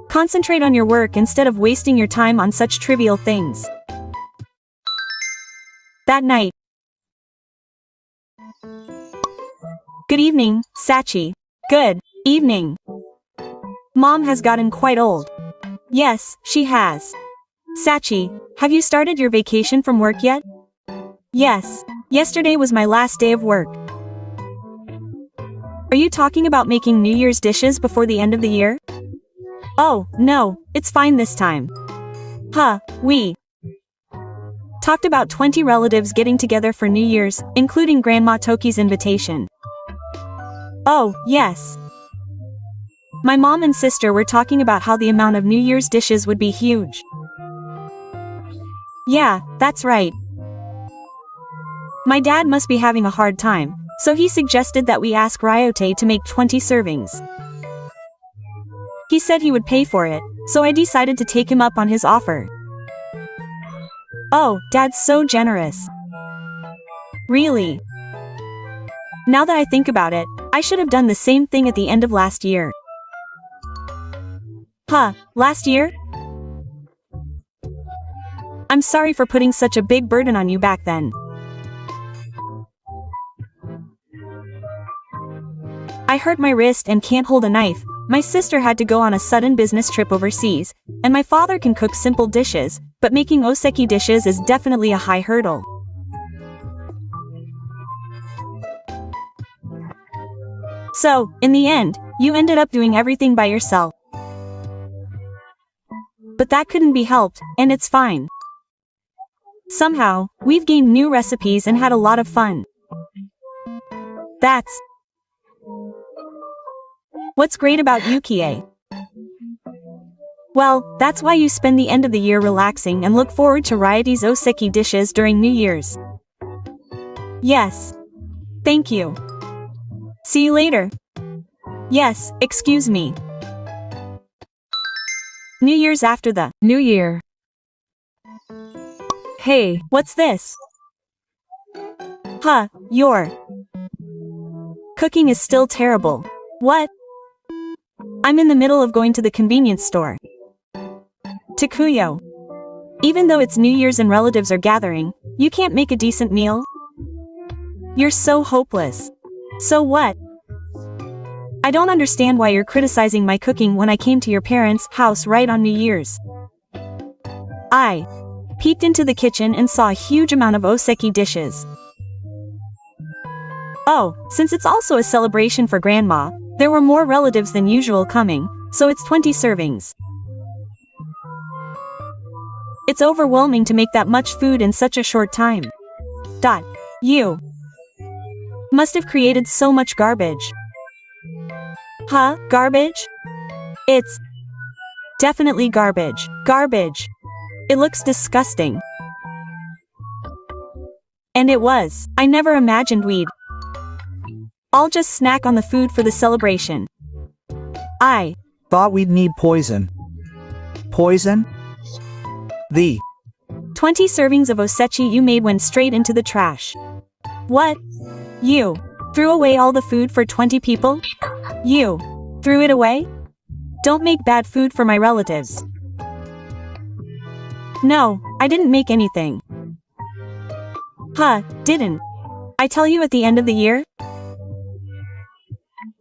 Concentrate on your work instead of wasting your time on such trivial things. That night. Good evening, Sachi. Good evening. Mom has gotten quite old. Yes, she has. Sachi, have you started your vacation from work yet? Yes, yesterday was my last day of work. Are you talking about making New Year's dishes before the end of the year? Oh, no, it's fine this time. Huh, we talked about 20 relatives getting together for New Year's, including Grandma Toki's invitation. Oh, yes. My mom and sister were talking about how the amount of New Year's dishes would be huge. Yeah, that's right. My dad must be having a hard time, So he suggested that we ask Ryote to make 20 servings. He said he would pay for it, so I decided to take him up on his offer. Oh, Dad's so generous. Really? Now that I think about it, I should have done the same thing at the end of last year. Huh, last year? I'm sorry for putting such a big burden on you back then. I hurt my wrist and can't hold a knife. My sister had to go on a sudden business trip overseas, and my father can cook simple dishes, but making oseki dishes is definitely a high hurdle. So, in the end, you ended up doing everything by yourself. But that couldn't be helped, and it's fine. Somehow, we've gained new recipes and had a lot of fun. That's what's great about Yukie. Well, that's why you spend the end of the year relaxing and look forward to Ryote's oseki dishes during New Year's. Yes. Thank you. See you later. Yes, excuse me. New Year's after the New Year. Hey, what's this? Huh, your cooking is still terrible. What? I'm in the middle of going to the convenience store. Takuyo. Even though it's New Year's and relatives are gathering, you can't make a decent meal? You're so hopeless. So what? I don't understand why you're criticizing my cooking when I came to your parents' house right on New Year's. I peeked into the kitchen and saw a huge amount of oseki dishes. Oh, since it's also a celebration for Grandma, there were more relatives than usual coming, so it's 20 servings. It's overwhelming to make that much food in such a short time. You must have created so much garbage. Huh? Garbage? It's definitely garbage. Garbage. It looks disgusting. And it was. I never imagined we'd all just snack on the food for the celebration. I Thought we'd need poison. Poison? The 20 servings of osechi you made went straight into the trash. What? You threw away all the food for 20 people? You threw it away? Don't make bad food for my relatives. No, I didn't make anything. Huh, didn't I tell you at the end of the year?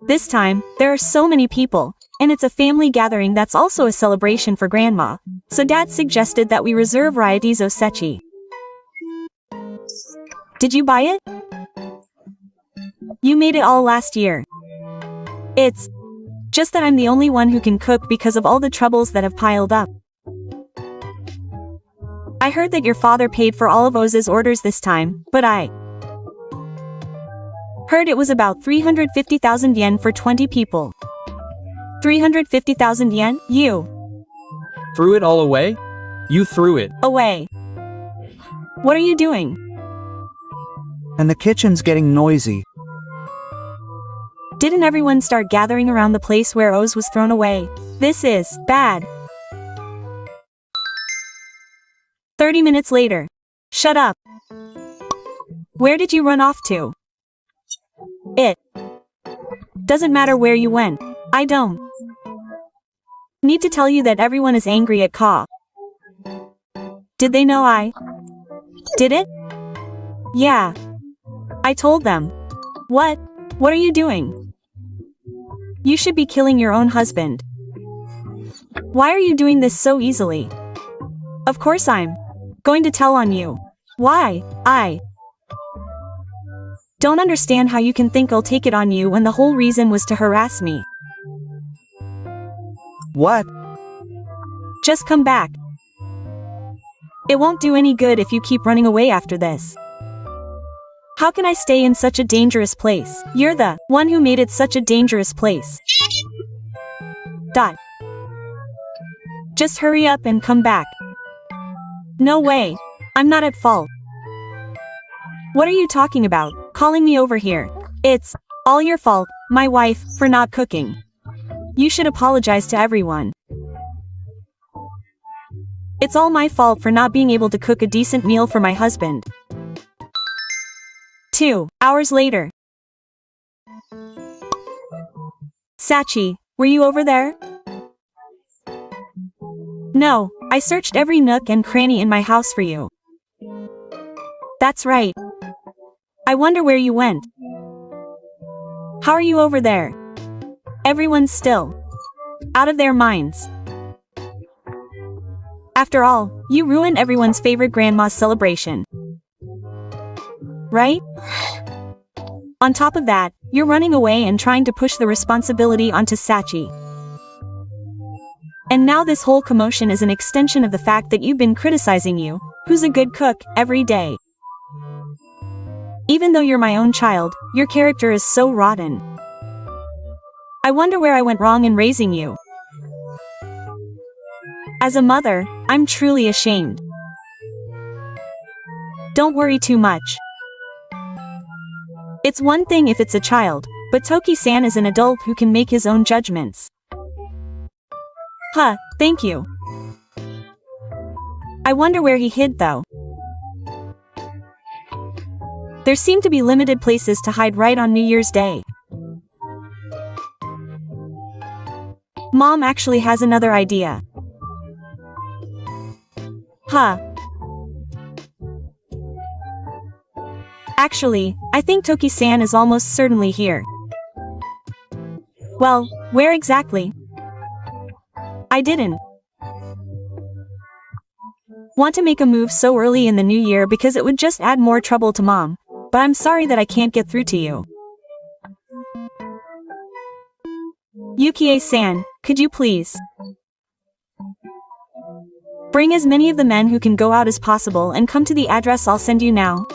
This time, there are so many people, and it's a family gathering that's also a celebration for Grandma, so Dad suggested that we reserve Ryote's osechi. Did you buy it? You made it all last year. It's just that I'm the only one who can cook because of all the troubles that have piled up. I heard that your father paid for all of Oz's orders this time, but I heard it was about 350,000 yen for 20 people. 350,000 yen? You Threw it all away? You threw it. away. What are you doing? And the kitchen's getting noisy. Didn't everyone start gathering around the place where Oz was thrown away? This is bad. 30 minutes later. Shut up. Where did you run off to? It doesn't matter where you went. I don't need to tell you that everyone is angry at Ka. Did they know I did it? Yeah. I told them. What? What are you doing? You should be killing your own husband. Why are you doing this so easily? Of course I'm going to tell on you. Why? I don't understand how you can think I'll take it on you when the whole reason was to harass me. What? Just come back. It won't do any good if you keep running away after this. How can I stay in such a dangerous place? You're the one who made it such a dangerous place. Just hurry up and come back. No way. I'm not at fault. What are you talking about, calling me over here? It's all your fault, my wife, for not cooking. You should apologize to everyone. It's all my fault for not being able to cook a decent meal for my husband. 2 hours later. Sachi, were you over there? No, I searched every nook and cranny in my house for you. That's right. I wonder where you went. How are you over there? Everyone's still out of their minds. After all, you ruined everyone's favorite grandma's celebration. Right? On top of that, you're running away and trying to push the responsibility onto Sachi. And now this whole commotion is an extension of the fact that you've been criticizing you, who's a good cook, every day. Even though you're my own child, your character is so rotten. I wonder where I went wrong in raising you. As a mother, I'm truly ashamed. Don't worry too much. It's one thing if it's a child, but Toki-san is an adult who can make his own judgments. Thank you. I wonder where he hid though. There seem to be limited places to hide right on New Year's Day. Mom actually has another idea. Actually, I think Toki-san is almost certainly here. Well, where exactly? I didn't want to make a move so early in the new year because it would just add more trouble to Mom, but I'm sorry that I can't get through to you. Yukie-san, could you please bring as many of the men who can go out as possible and come to the address I'll send you now?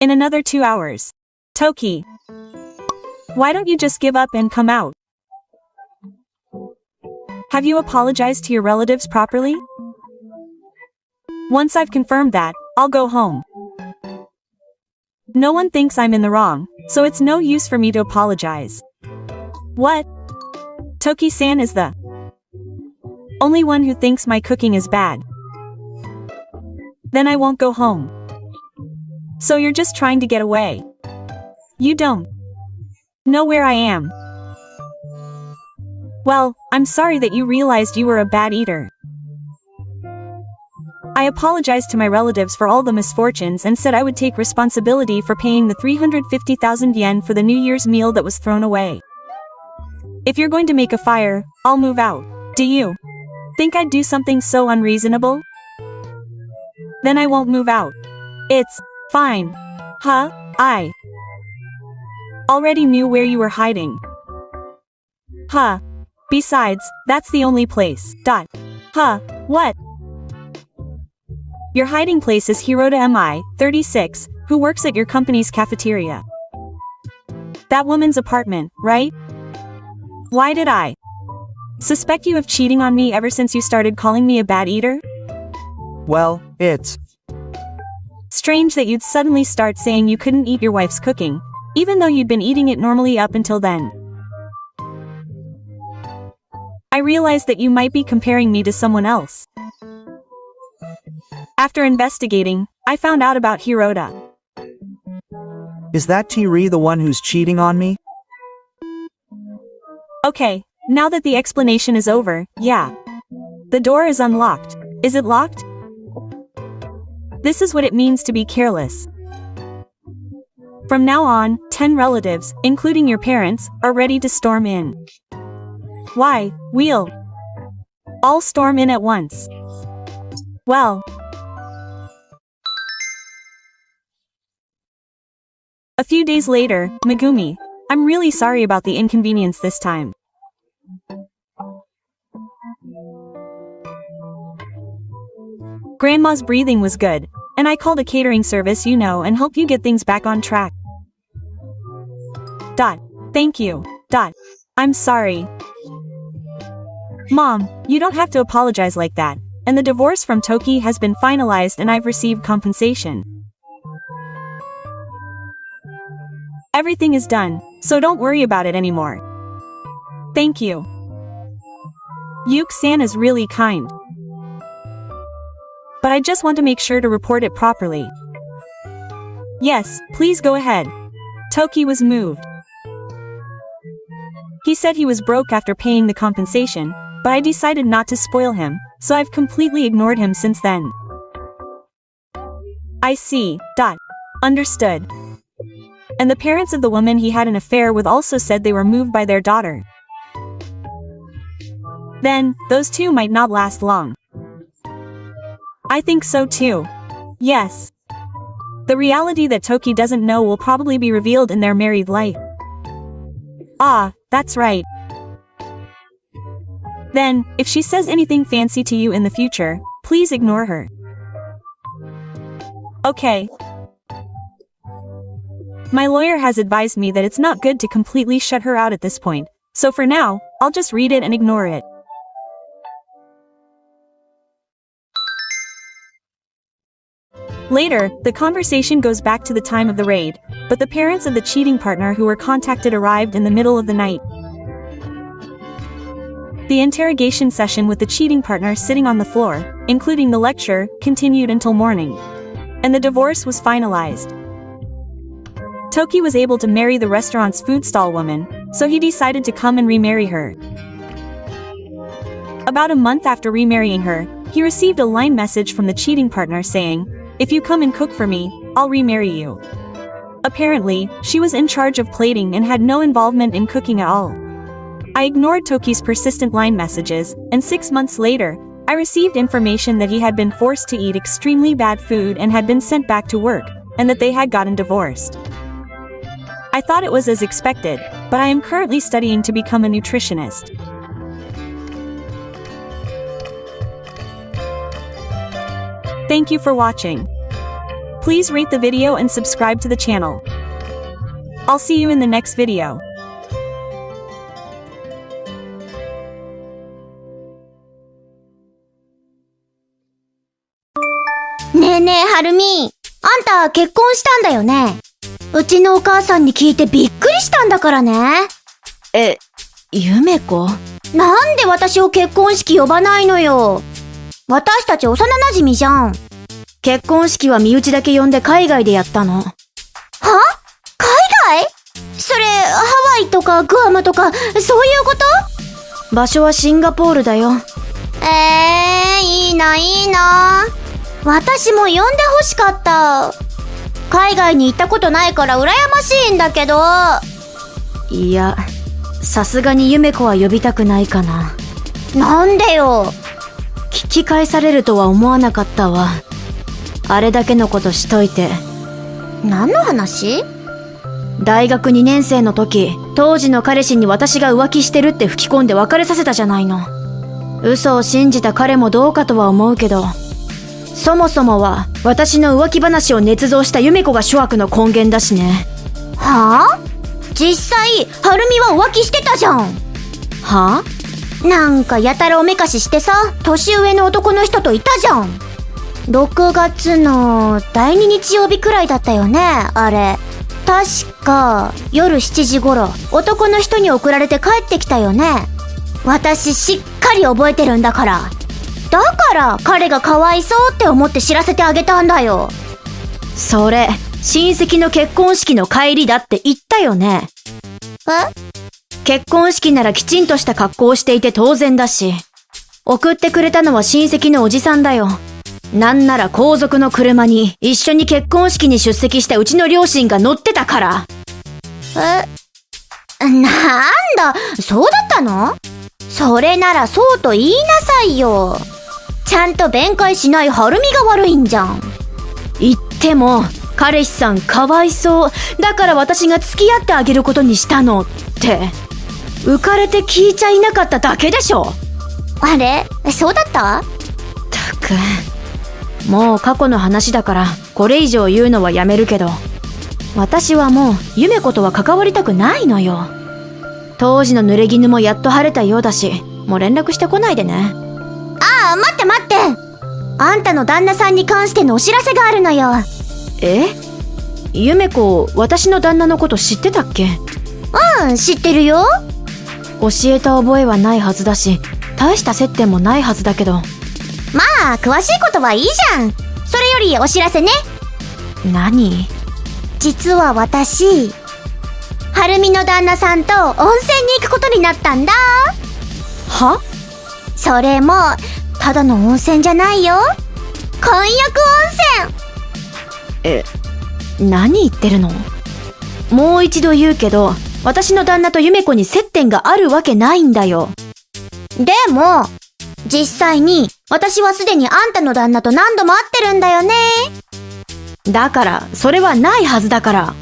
In another 2 hours. Toki, why don't you just give up and come out? Have you apologized to your relatives properly? Once I've confirmed that, I'll go home. No one thinks I'm in the wrong, so it's no use for me to apologize. What? Toki-san is the only one who thinks my cooking is bad. Then I won't go home. So you're just trying to get away. You don't know where I am. Well, I'm sorry that you realized you were a bad eater. I apologized to my relatives for all the misfortunes and said I would take responsibility for paying the 350,000 yen for the New Year's meal that was thrown away. If you're going to make a fire, I'll move out. Do you think I'd do something so unreasonable? Then I won't move out. It's fine. I already knew where you were hiding. Besides, that's the only place. What? Your hiding place is Hiroda Mi, 36, who works at your company's cafeteria. That woman's apartment, right? Why did I suspect you of cheating on me ever since you started calling me a bad eater? Well, it's strange that you'd suddenly start saying you couldn't eat your wife's cooking, even though you'd been eating it normally up until then. I realized that you might be comparing me to someone else. After investigating, I found out about Hiroda. Is that Tiri the one who's cheating on me? Okay, now that the explanation is over, yeah. The door is unlocked. Is it locked? This is what it means to be careless. From now on, 10 relatives, including your parents, are ready to storm in. Why, we'll all storm in at once. Well, a few days later, Megumi, I'm really sorry about the inconvenience this time. Grandma's breathing was good, and I called a catering service and helped you get things back on track. Thank you. I'm sorry. Mom, you don't have to apologize like that, and the divorce from Toki has been finalized and I've received compensation. Everything is done, so don't worry about it anymore. Thank you. Yuke-san is really kind. But I just want to make sure to report it properly. Yes, please go ahead. Toki was moved. He said he was broke after paying the compensation, but I decided not to spoil him, so I've completely ignored him since then. I see. Understood. And the parents of the woman he had an affair with also said they were moved by their daughter. Then, those two might not last long. I think so too. Yes. The reality that Toki doesn't know will probably be revealed in their married life. Ah, that's right. Then, if she says anything fancy to you in the future, please ignore her. Okay. My lawyer has advised me that it's not good to completely shut her out at this point, so for now, I'll just read it and ignore it. Later, the conversation goes back to the time of the raid, but the parents of the cheating partner who were contacted arrived in the middle of the night. The interrogation session with the cheating partner sitting on the floor, including the lecture, continued until morning. And the divorce was finalized. Toki was able to marry the restaurant's food stall woman, so he decided to come and remarry her. About a month after remarrying her, he received a line message from the cheating partner saying, "If you come and cook for me, I'll remarry you." Apparently, she was in charge of plating and had no involvement in cooking at all. I ignored Toki's persistent line messages, and 6 months later, I received information that he had been forced to eat extremely bad food and had been sent back to work, and that they had gotten divorced. I thought it was as expected, but I am currently studying to become a nutritionist. Thank you for watching. Please rate the video and subscribe to the channel. I'll see you in the next video. ねえねえ、はるみ。あんた結婚したんだよね。うちのお母さんに聞いてびっくりしたんだからね。ゆめこ？なんで私を結婚式呼ばないのよ。私たち幼馴染じゃん。結婚式は身内だけ呼んで海外でやったの。は？海外？それ、ハワイとかグアムとか、そういうこと？場所はシンガポールだよ。いいな、いいな。私も呼んでほしかった。海外に行ったことないから羨ましいんだけど。いや、さすがにゆめこは呼びたくないかな。なんでよ。聞き返されるとは思わなかったわ。あれだけのことしといて。何の話？大学2年生の時、当時の彼氏に私が浮気してるって吹き込んで別れさせたじゃないの。嘘を信じた彼もどうかとは思うけど、そもそもは私の浮気話を捏造したゆめこが諸悪の根源だしね。はぁ？実際、はるみは浮気してたじゃん。はぁ？なんかやたらおめかししてさ、年上の男の人といたじゃん。6月の第2日曜日くらいだったよね、あれ。確か、夜7時頃、男の人に送られて帰ってきたよね。私しっかり覚えてるんだから。だから彼がかわいそうって思って知らせてあげたんだよ。それ、親戚の結婚式の帰りだって言ったよね。結婚式ならきちんとした格好をしていて当然だし、送ってくれたのは親戚のおじさんだよ。なんなら皇族の車に一緒に結婚式に出席したうちの両親が乗ってたから。なんだ、そうだったの？それならそうと言いなさいよ。ちゃんと弁解しないはるみが悪いんじゃん。言っても、彼氏さんかわいそう。だから私が付き合ってあげることにしたのって。浮かれて聞いちゃいなかっただけでしょ。あれ？そうだった？ったく。もう過去の話だから、これ以上言うのはやめるけど、私はもう、ゆめことは関わりたくないのよ。当時の濡れ衣もやっと晴れたようだし、もう連絡してこないでね。ああ、待って待って。あんたの旦那さんに関してのお知らせがあるのよ。ゆめ子、私の旦那のこと知ってたっけ？うん、知ってるよ。教えた覚えはないはずだし、大した接点もないはずだけど。まあ、詳しいことはいいじゃん。それよりお知らせね。何？実は私、はるみの旦那さんと温泉に行くことになったんだ。は？それも、ただの温泉じゃないよ。混浴温泉。何言ってるの？もう一度言うけど、私の旦那とゆめ子に接点があるわけないんだよ。でも、実際に私はすでにあんたの旦那と何度も会ってるんだよね。だから、それはないはずだから。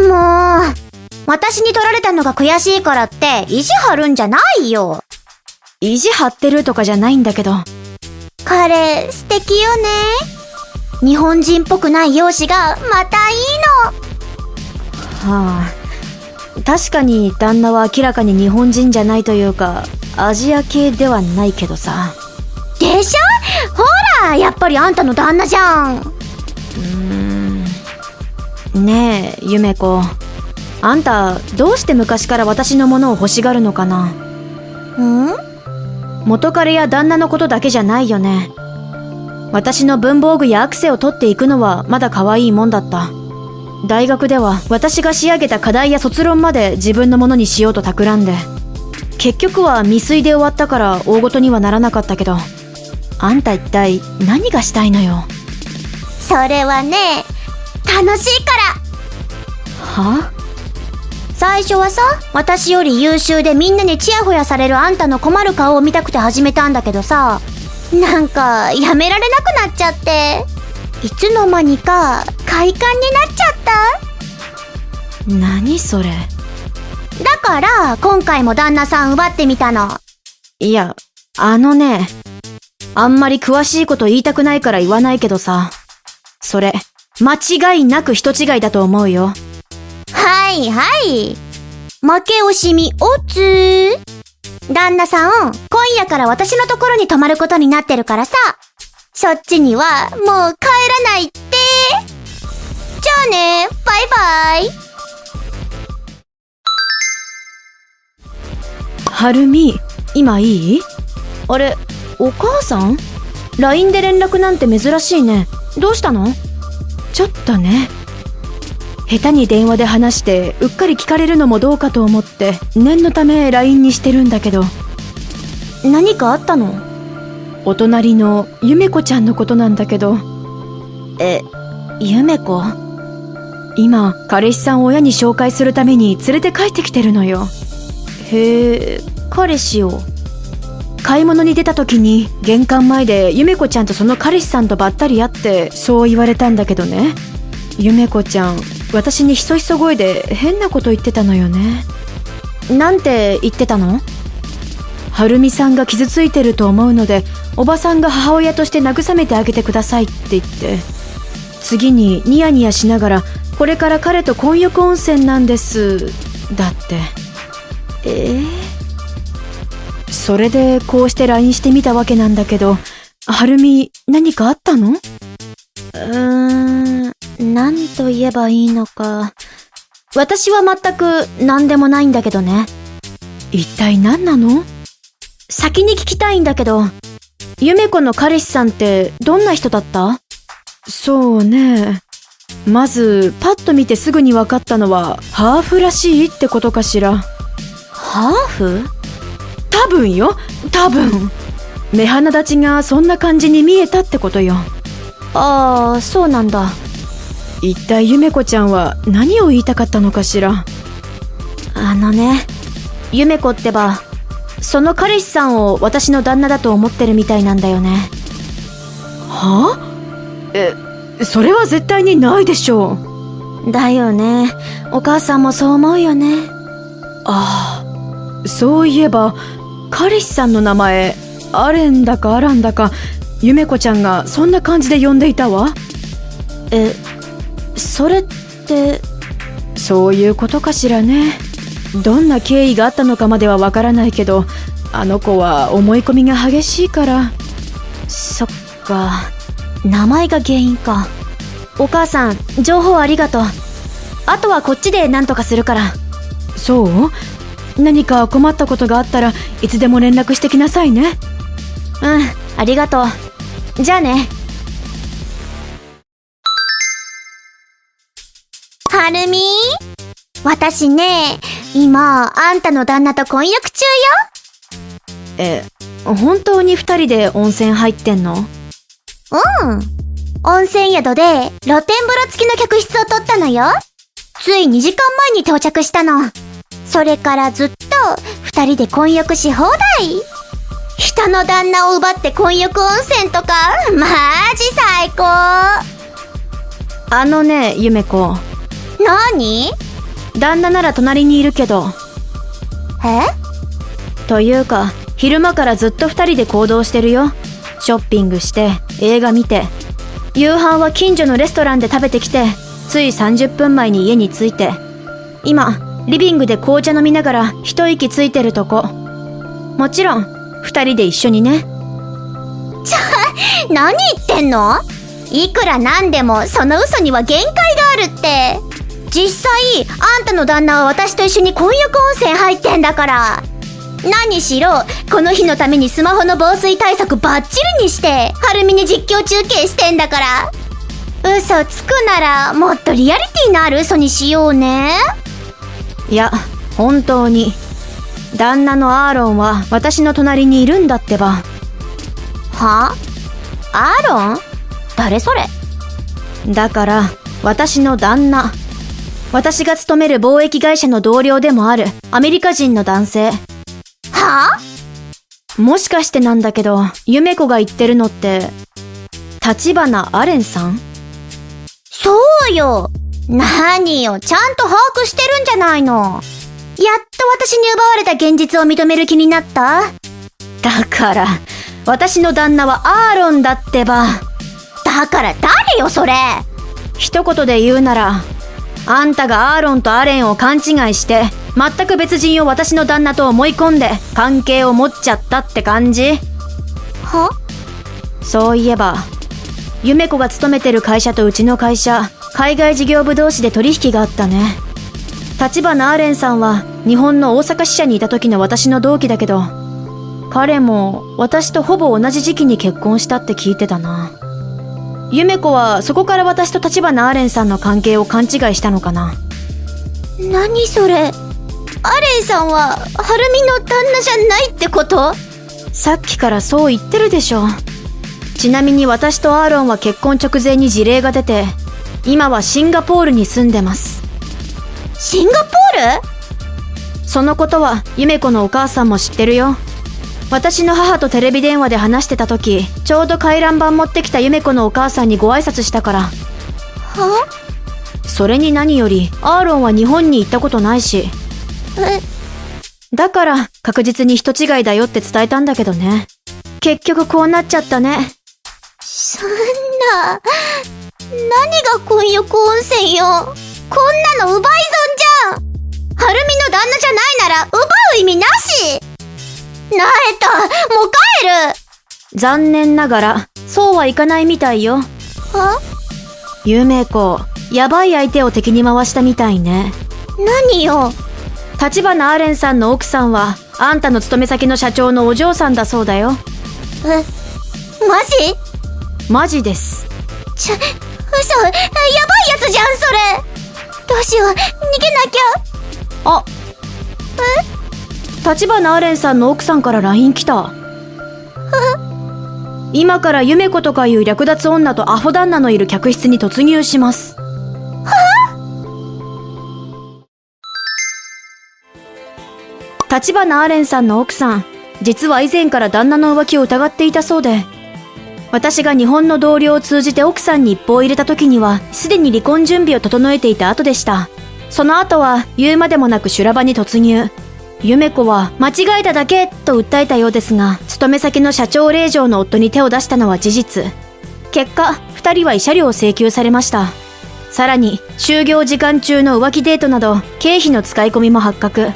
もう、私に取られたのが悔しいからって意地張るんじゃないよ。意地張ってるとかじゃないんだけど。彼、素敵よね。日本人っぽくない容姿がまたいいの。はあ、確かに旦那は明らかに日本人じゃないというか、アジア系ではないけどさ。でしょ？ほら、やっぱりあんたの旦那じゃん。ねえ、ゆめ子。あんた、どうして昔から私のものを欲しがるのかな？元彼や旦那のことだけじゃないよね。私の文房具やアクセを取っていくのはまだ可愛いもんだった。大学では私が仕上げた課題や卒論まで自分のものにしようと企んで、結局は未遂で終わったから大ごとにはならなかったけど、あんた一体何がしたいのよ？それはね、楽しいから。は？最初はさ、私より優秀でみんなにチヤホヤされるあんたの困る顔を見たくて始めたんだけどさ、なんかやめられなくなっちゃって、いつの間にか快感になっちゃった。何それ？だから今回も旦那さん奪ってみたの。いや、あんまり詳しいこと言いたくないから言わないけどさ、それ間違いなく人違いだと思うよ。はいはい。負け惜しみおつー。旦那さん、今夜から私のところに泊まることになってるからさ、そっちにはもう帰らないって。じゃあね、バイバイ。はるみ、今いい？あれ、お母さん？ LINE で連絡なんて珍しいね。どうしたの？ちょっとね。下手に電話で話してうっかり聞かれるのもどうかと思って念のため LINE にしてるんだけど。何かあったの？お隣のゆめ子ちゃんのことなんだけど。ゆめ子？今彼氏さんを親に紹介するために連れて帰ってきてるのよ。へえ、彼氏を。買い物に出た時に玄関前でゆめ子ちゃんとその彼氏さんとばったり会ってそう言われたんだけどね。ゆめ子ちゃん、私にひそひそ声で変なこと言ってたのよね。なんて言ってたの？はるみさんが傷ついてると思うので、おばさんが母親として慰めてあげてくださいって言って、次にニヤニヤしながら、これから彼と混浴温泉なんですだって。それでこうして LINE してみたわけなんだけど、はるみ何かあったの？なんと言えばいいのか。私は全く何でもないんだけどね。一体何なの？先に聞きたいんだけど、ゆめ子の彼氏さんってどんな人だった？そうね。まずパッと見てすぐに分かったのはハーフらしいってことかしら。ハーフ？多分よ、多分。目鼻立ちがそんな感じに見えたってことよ。ああ、そうなんだ。一体ゆめ子ちゃんは何を言いたかったのかしら。ゆめ子ってば、その彼氏さんを私の旦那だと思ってるみたいなんだよね。はあ？それは絶対にないでしょう。だよね。お母さんもそう思うよね。ああ、そういえば、彼氏さんの名前、アレンだかアランだか、ゆめ子ちゃんがそんな感じで呼んでいたわ。それって、そういうことかしらね。どんな経緯があったのかまではわからないけど、あの子は思い込みが激しいから。そっか、名前が原因か。お母さん、情報ありがとう。あとはこっちで何とかするから。そう？何か困ったことがあったらいつでも連絡してきなさいね。うん、ありがとう。じゃあね。はるみ？私ね、今、あんたの旦那と婚約中よ。本当に2人で温泉入ってんの？うん。温泉宿で露天風呂付きの客室を取ったのよ。つい2時間前に到着したの。それからずっと2人で混浴し放題。人の旦那を奪って混浴温泉とか、マジ最高。あのね、ゆめ子。何？旦那なら隣にいるけど。というか、昼間からずっと2人で行動してるよ。ショッピングして、映画見て。夕飯は近所のレストランで食べてきて、つい30分前に家に着いて。今、リビングで紅茶飲みながら一息ついてるとこ。もちろん、2人で一緒にね。何言ってんの？いくらなんでもその嘘には限界があるって。実際、あんたの旦那は私と一緒に混浴温泉入ってんだから。何しろ、この日のためにスマホの防水対策バッチリにして、はるみに実況中継してんだから。嘘つくなら、もっとリアリティのある嘘にしようね。いや、本当に。旦那のアーロンは私の隣にいるんだってば。は？アーロン？誰それ？だから、私の旦那。私が勤める貿易会社の同僚でもあるアメリカ人の男性。は？もしかしてなんだけど、ゆめ子が言ってるのって、立花アレンさん？そうよ。何よ、ちゃんと把握してるんじゃないの。やっと私に奪われた現実を認める気になった？だから、私の旦那はアーロンだってば。だから誰よ、それ。一言で言うなら、あんたがアーロンとアレンを勘違いして、全く別人を私の旦那と思い込んで、関係を持っちゃったって感じ？は？そういえば、ゆめ子が勤めてる会社とうちの会社、海外事業部同士で取引があったね。立花アーレンさんは日本の大阪支社にいた時の私の同期だけど、彼も私とほぼ同じ時期に結婚したって聞いてたな。ゆめ子はそこから私と立花アーレンさんの関係を勘違いしたのかな。何それ？アレンさんははるみの旦那じゃないってこと？さっきからそう言ってるでしょ。ちなみに私とアーロンは結婚直前に辞令が出て、今はシンガポールに住んでます。シンガポール？そのことはゆめ子のお母さんも知ってるよ。私の母とテレビ電話で話してた時、ちょうど回覧板持ってきたゆめ子のお母さんにご挨拶したから。は？それに何よりアーロンは日本に行ったことないし。だから確実に人違いだよって伝えたんだけどね。結局こうなっちゃったね。そんな、何が混浴温泉よ。こんなの奪い損じゃん。はるみの旦那じゃないなら奪う意味なし。なえた、もう帰る。残念ながらそうはいかないみたいよ。は？ゆめ子、やばい相手を敵に回したみたいね。何よ。立花アーレンさんの奥さんはあんたの勤め先の社長のお嬢さんだそうだよ。マジ？マジです。嘘、やばいやつじゃん、それ。どうしよう、逃げなきゃ。あ、立花アーレンさんの奥さんから LINE 来た。今からゆめ子とかいう略奪女とアホ旦那のいる客室に突入します。立花アーレンさんの奥さん、実は以前から旦那の浮気を疑っていたそうで、私が日本の同僚を通じて奥さんに一報を入れた時には、すでに離婚準備を整えていた後でした。その後は言うまでもなく修羅場に突入。ゆめ子は間違えただけと訴えたようですが、勤め先の社長令嬢の夫に手を出したのは事実。結果、2人は慰謝料を請求されました。さらに、就業時間中の浮気デートなど、経費の使い込みも発覚。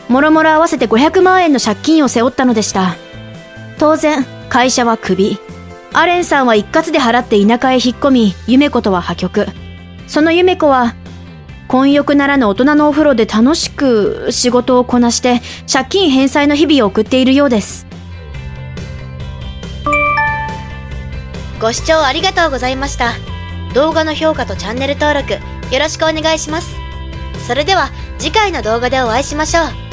もろもろ合わせて500万円の借金を背負ったのでした。当然、会社はクビ。アレンさんは一括で払って田舎へ引っ込み、夢子とは破局。その夢子は、混浴ならぬ大人のお風呂で楽しく仕事をこなして、借金返済の日々を送っているようです。ご視聴ありがとうございました。動画の評価とチャンネル登録よろしくお願いします。それでは次回の動画でお会いしましょう。